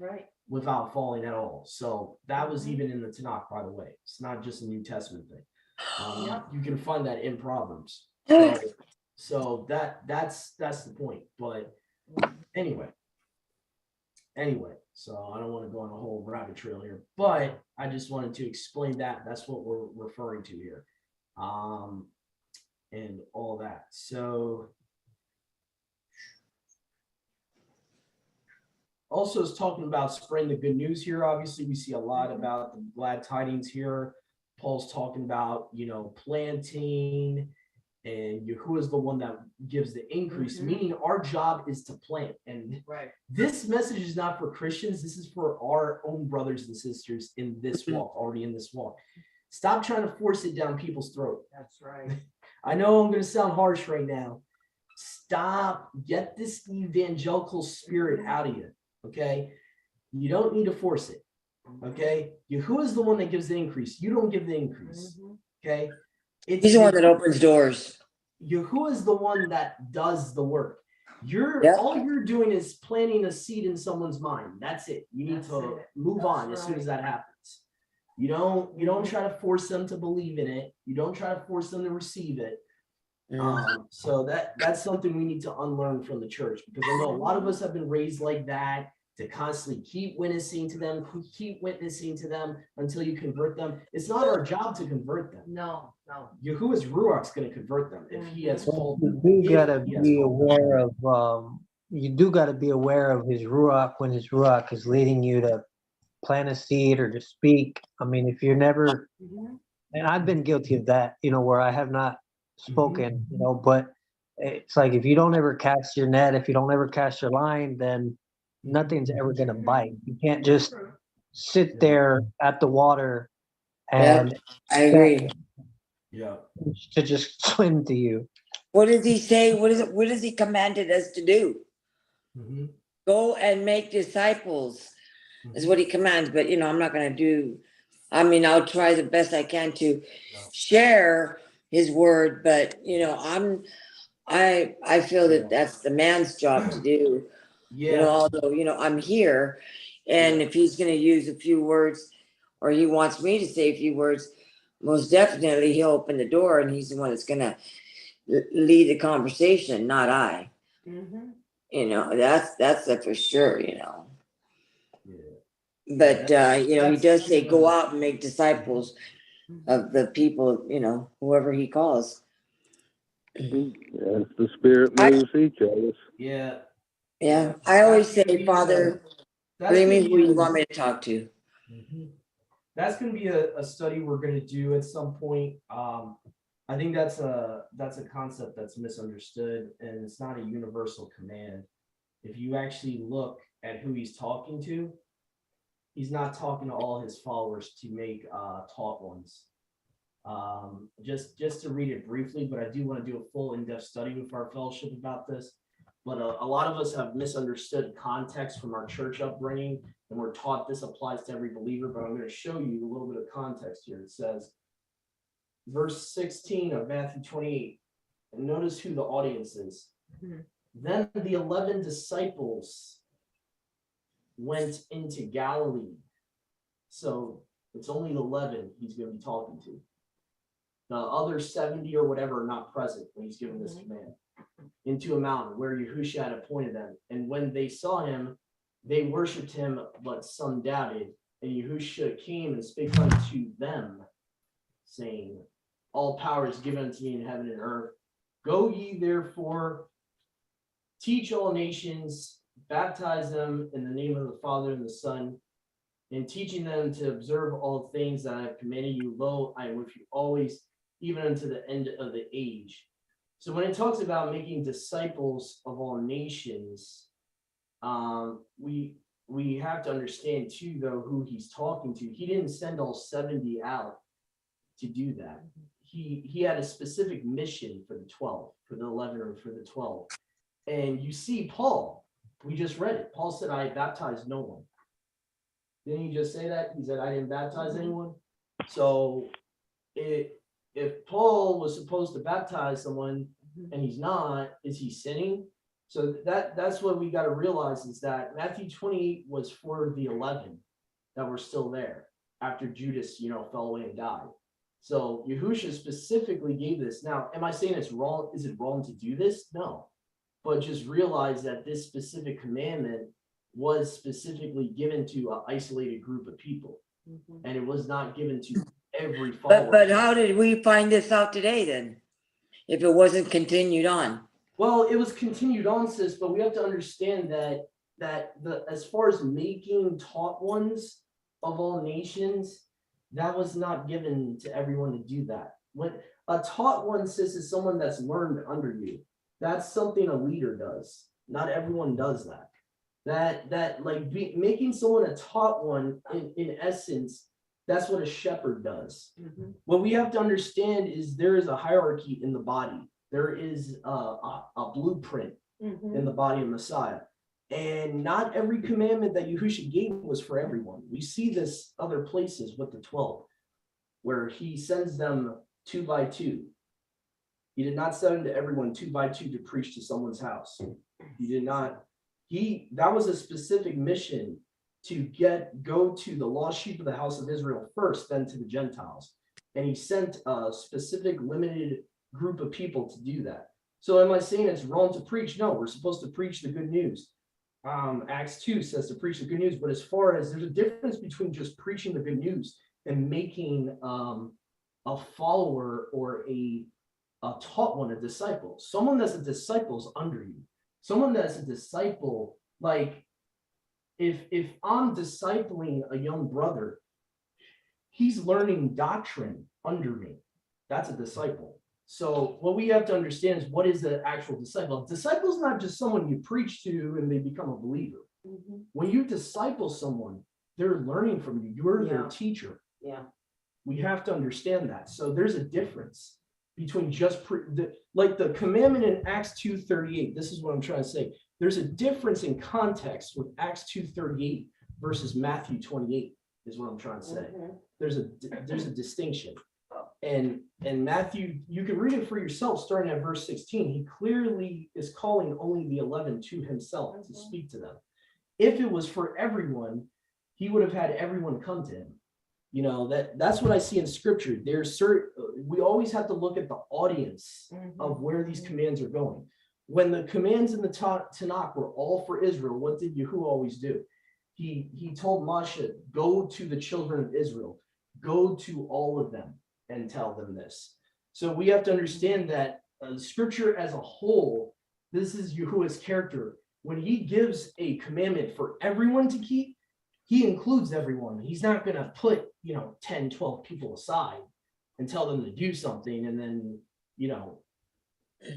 without falling at all. So that was even in the Tanakh, by the way. It's not just a New Testament thing. You can find that in Proverbs. So that's the point. But anyway, so I don't want to go on a whole rabbit trail here, but I just wanted to explain that. That's what we're referring to here. And all that. So also is talking about spreading the good news here. Obviously, we see a lot about the glad tidings here. Paul's talking about, planting, and Yahuwah is the one that gives the increase, meaning our job is to plant. And this message is not for Christians. This is for our own brothers and sisters in this walk, already in this walk. Stop trying to force it down people's throat. That's right. I know I'm going to sound harsh right now. Stop. Get this evangelical spirit out of you. Okay. You don't need to force it. Okay. Yahuwah is the one that gives the increase. You don't give the increase. Okay. He's the one that opens doors. Yahuwah is the one that does the work. All you're doing is planting a seed in someone's mind. That's it. You need to move on as soon as that happens. You don't try to force them to believe in it. You don't try to force them to receive it. So that's something we need to unlearn from the church, because I know a lot of us have been raised like that, to constantly keep witnessing to them until you convert them. It's not our job to convert them. No. Yahuwah's Ruach's going to convert them if he has called them. You do gotta be aware of his Ruach when his Ruach is leading you to plant a seed or to speak. I mean, if you're never, and I've been guilty of that, where I have not spoken, but it's like, if you don't ever cast your net, if you don't ever cast your line, then nothing's ever going to bite. You can't just sit there at the water and I agree. To just swim to you. What does he say? What has he commanded us to do? Go and make disciples is what he commands. But I'm not going to do. I mean, I'll try the best I can to share his word, but I feel that that's the man's job to do. Although I'm here, and if he's going to use a few words, or he wants me to say a few words, most definitely he'll open the door, and he's the one that's going to lead the conversation, not I. That's for sure. But he does say, go out and make disciples of the people, whoever he calls. As the Spirit moves each of us. Yeah. I always say, Father, bring me who you want me to talk to. That's going to be a study we're going to do at some point. I think that's a concept that's misunderstood, and it's not a universal command. If you actually look at who he's talking to, he's not talking to all his followers to make taught ones. Just to read it briefly, but I do want to do a full in-depth study with our fellowship about this. But a lot of us have misunderstood context from our church upbringing, and we're taught this applies to every believer. But I'm going to show you a little bit of context here. It says, verse 16 of Matthew 28, and notice who the audience is. Then the 11 disciples went into Galilee. So it's only the 11 he's going to be talking to. The other 70 or whatever are not present when he's giving this command. Into a mountain where Yahushua had appointed them. And when they saw him, they worshipped him, but some doubted. And Yahushua came and spake unto them, saying, all power is given unto me in heaven and earth. Go ye therefore, teach all nations, baptize them in the name of the Father and the Son, and teaching them to observe all things that I have commanded you. Lo, I am with you always, even unto the end of the age. So when it talks about making disciples of all nations, we have to understand too, though, who he's talking to. He didn't send all 70 out to do that. He had a specific mission for the 12, for the 11, or for the 12. And you see Paul, we just read it. Paul said, I baptized no one. Didn't he just say that? He said, I didn't baptize anyone. So if Paul was supposed to baptize someone and he's not, is he sinning? So that's what we got to realize, is that Matthew 28 was for the 11 that were still there after Judas, fell away and died. So Yahushua specifically gave this. Now, am I saying it's wrong? Is it wrong to do this? No. But just realize that this specific commandment was specifically given to an isolated group of people. And it was not given to every follower. But how did we find this out today then? If it wasn't continued on? Well, it was continued on, sis, but we have to understand that as far as making taught ones of all nations, that was not given to everyone to do that. When a taught one, sis, is someone that's learned under you. That's something a leader does. Not everyone does that. Making someone a taught one, in essence, that's what a shepherd does. What we have to understand is there is a hierarchy in the body. There is a blueprint in the body of Messiah. And not every commandment that Yahushua gave was for everyone. We see this other places with the 12, where he sends them 2 by 2. He did not send everyone 2 by 2 to preach to someone's house. He did not. That was a specific mission to go to the lost sheep of the house of Israel first, then to the Gentiles. And he sent a specific limited group of people to do that. So am I saying it's wrong to preach? No, we're supposed to preach the good news. Acts 2 says to preach the good news, but as far as there's a difference between just preaching the good news and making a follower or a taught one, a disciple. Someone that's a disciple is under you. Someone that's a disciple, like if I'm discipling a young brother, he's learning doctrine under me. That's a disciple. So what we have to understand is, what is the actual disciple? A disciple is not just someone you preach to and they become a believer. When you disciple someone, they're learning from you. You're their teacher. Yeah. We have to understand that. So there's a difference between just the commandment in Acts 2:38. This is what I'm trying to say. There's a difference in context with Acts 2:38 versus Matthew 28 is what I'm trying to say. There's a distinction. And Matthew, you can read it for yourself starting at verse 16. He clearly is calling only the 11 to himself to speak to them. If it was for everyone, he would have had everyone come to him. That's what I see in scripture. We always have to look at the audience of where these commands are going. When the commands in the Tanakh were all for Israel, what did Yahuwah always do? He told Moshe, go to the children of Israel, go to all of them and tell them this. So we have to understand that scripture as a whole, this is Yahuwah's character. When he gives a commandment for everyone to keep, he includes everyone. He's not going to put 10, 12 people aside and tell them to do something, and then, you know,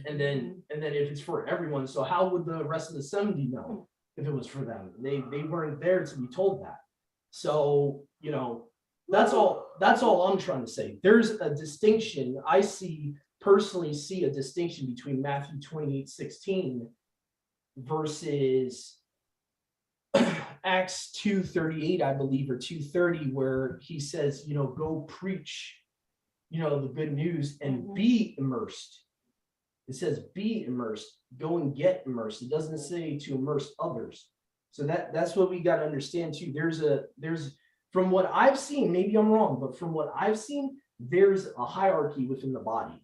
and then if it's for everyone, so how would the rest of the 70 know if it was for them? They weren't there to be told that. So, you know, that's all I'm trying to say. There's a distinction. I personally see a distinction between Matthew 28:16 versus Acts 2:38, I believe, or 2:30, where he says, you know, go preach, you know, the good news and be immersed. It says be immersed, go and get immersed. It doesn't say to immerse others. So that's what we got to understand too. There's from what I've seen, maybe I'm wrong, but from what I've seen, there's a hierarchy within the body.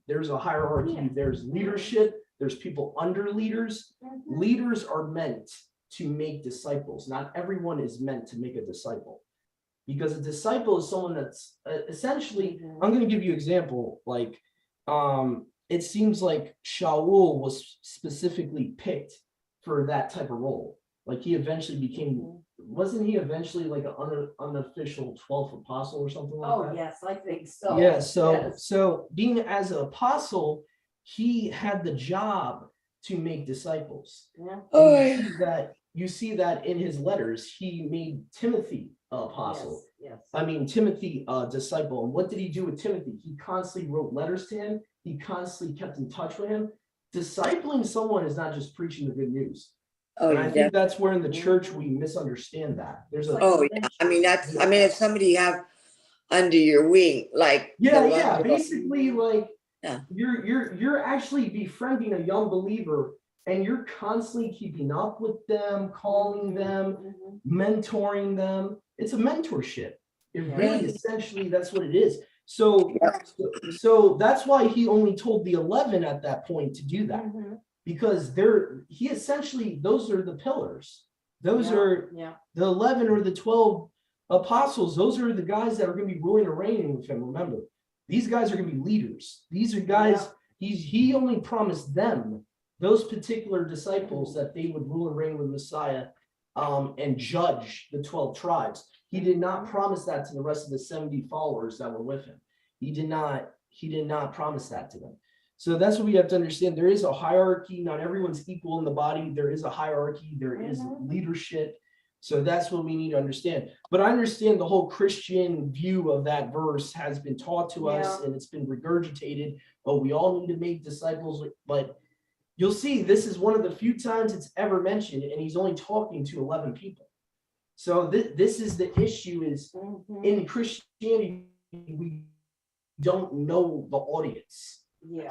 There's a hierarchy. Yeah. There's leadership. There's people under leaders. Leaders are meant to make disciples. Not everyone is meant to make a disciple, because a disciple is someone that's essentially, I'm going to give you an example. Like, it seems like Shaul was specifically picked for that type of role. Like he eventually became, wasn't he eventually like an unofficial 12th apostle or something like that? Oh, yes, I think so. Yeah, so being as an apostle, he had the job to make disciples. Yeah. You see that in his letters. He made Timothy an apostle. Yes. I mean, Timothy a disciple. And what did he do with Timothy? He constantly wrote letters to him. He constantly kept in touch with him. Discipling someone is not just preaching the good news. And I think that's where in the church we misunderstand that. There's a I mean, if somebody you have under your wing, like basically like you're actually befriending a young believer, and you're constantly keeping up with them, calling them, mentoring them. It's a mentorship. It really essentially that's what it is. So that's why he only told the 11 at that point to do that. Because those are the pillars. Those are the 11 or the 12 apostles. Those are the guys that are going to be ruling and reigning with him. Remember, these guys are going to be leaders. These are guys, he only promised them, those particular disciples, that they would rule and reign with Messiah and judge the 12 tribes. He did not promise that to the rest of the 70 followers that were with him. He did not promise that to them. So that's what we have to understand. There is a hierarchy. Not everyone's equal in the body. There is a hierarchy. There is leadership. So that's what we need to understand. But I understand the whole Christian view of that verse has been taught to us, and it's been regurgitated. But we all need to make disciples. But you'll see, this is one of the few times it's ever mentioned, and he's only talking to 11 people. So this is the issue: is in Christianity we don't know the audience.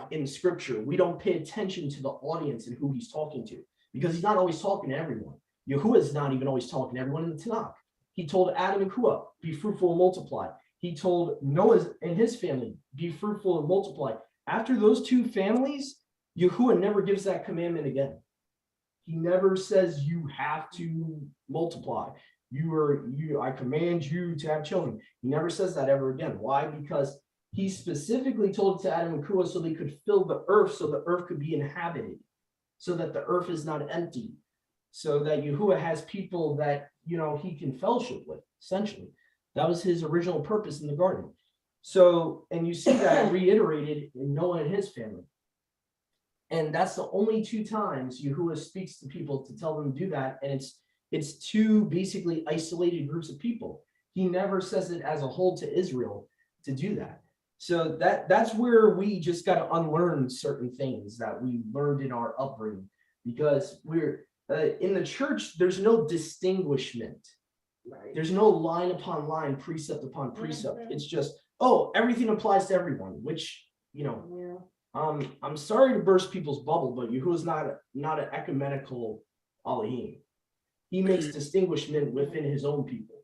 In scripture, we don't pay attention to the audience and who he's talking to, because he's not always talking to everyone. Yahuwah is not even always talking to everyone in the Tanakh. He told Adam and Kua, be fruitful and multiply. He told Noah and his family, be fruitful and multiply. After those two families, Yahuwah never gives that commandment again. He never says you have to multiply. I command you to have children. He never says that ever again. Why? Because he specifically told it to Adam and Kua so they could fill the earth, so the earth could be inhabited, so that the earth is not empty, so that Yahuwah has people that, you know, he can fellowship with, essentially. That was his original purpose in the garden. So, and you see that reiterated in Noah and his family. And that's the only two times Yahuwah speaks to people to tell them to do that. And it's two basically isolated groups of people. He never says it as a whole to Israel to do that. So that's where we just got to unlearn certain things that we learned in our upbringing, because we're in the church, there's no distinguishment. Right. There's no line upon line, precept upon precept. It's just, everything applies to everyone, which, you know, I'm sorry to burst people's bubble, but Yahuwah's not an ecumenical Elohim. He makes distinguishment within his own people.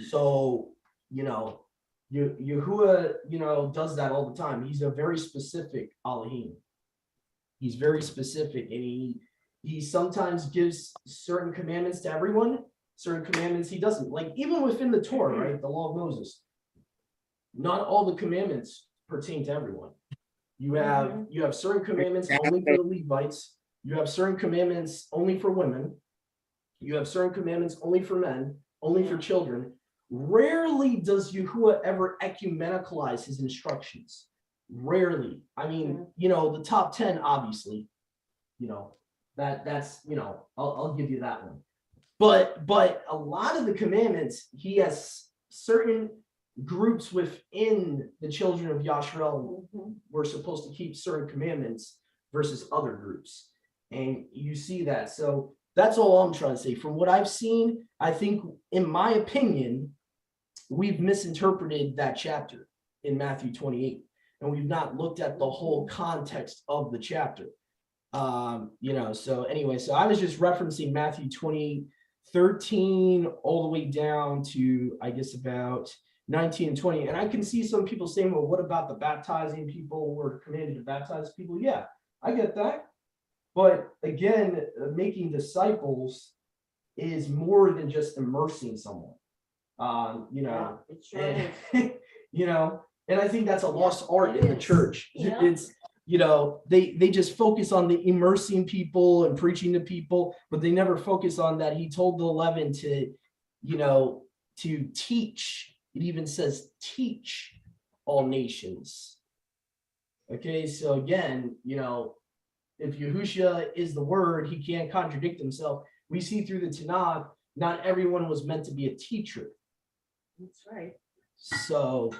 So, you know, Yahuwah, you know, does that all the time. He's a very specific Elohim. He's very specific, and he sometimes gives certain commandments to everyone, certain commandments he doesn't. Like even within the Torah, right, the law of Moses, not all the commandments pertain to everyone. You have certain commandments only for the Levites. You have certain commandments only for women. You have certain commandments only for men, only for children. rarely does Yahuwah ever ecumenicalize his instructions. Rarely. I mean, the top 10, obviously, that's, I'll give you that one. But a lot of the commandments, he has certain groups within the children of Yashrael were supposed to keep certain commandments versus other groups. And you see that. So that's all I'm trying to say. From what I've seen, I think, in my opinion, we've misinterpreted that chapter in Matthew 28. And we've not looked at the whole context of the chapter. So anyway, so I was just referencing Matthew 20:13 all the way down to, I guess, about 19 and 20. And I can see some people saying, well, what about the baptizing people? We're commanded to baptize people. Yeah, I get that. But again, making disciples is more than just immersing someone. And I think that's a lost art in the church. Yeah. It's, they just focus on the immersing people and preaching to people, but they never focus on that. He told the 11 to teach. It even says teach all nations. Okay, so again, if Yahushua is the word, he can't contradict himself. We see through the Tanakh, not everyone was meant to be a teacher. That's right. So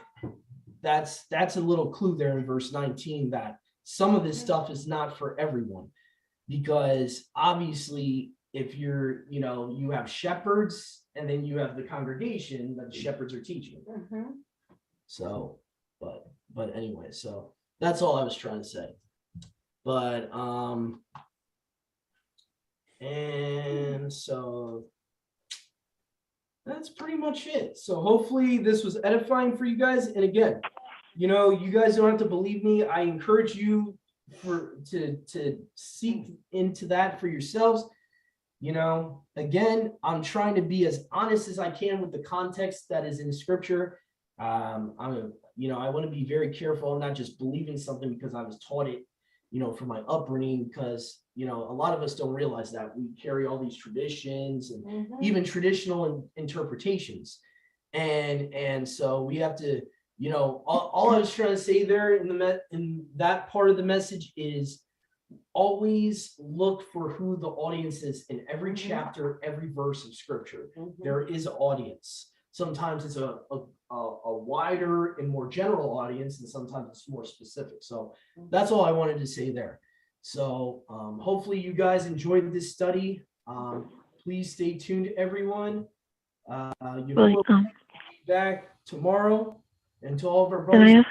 that's a little clue there in verse 19 that some of this stuff is not for everyone, because obviously if you're, you have shepherds and then you have the congregation that the shepherds are teaching. So, but anyway, so that's all I was trying to say. But and so that's pretty much it. So hopefully this was edifying for you guys. And again, you guys don't have to believe me. I encourage you to seek into that for yourselves. Again, I'm trying to be as honest as I can with the context that is in scripture. I want to be very careful. I'm not just believing something because I was taught it, from my upbringing, because, a lot of us don't realize that we carry all these traditions and even traditional interpretations. And so we have to, all I was trying to say there in that part of the message is always look for who the audience is in every chapter, every verse of scripture. There is an audience. Sometimes it's a wider and more general audience, and sometimes it's more specific. So that's all I wanted to say there. So hopefully you guys enjoyed this study. Please stay tuned, everyone. You will be back tomorrow, and to all of our brothers. Can I ask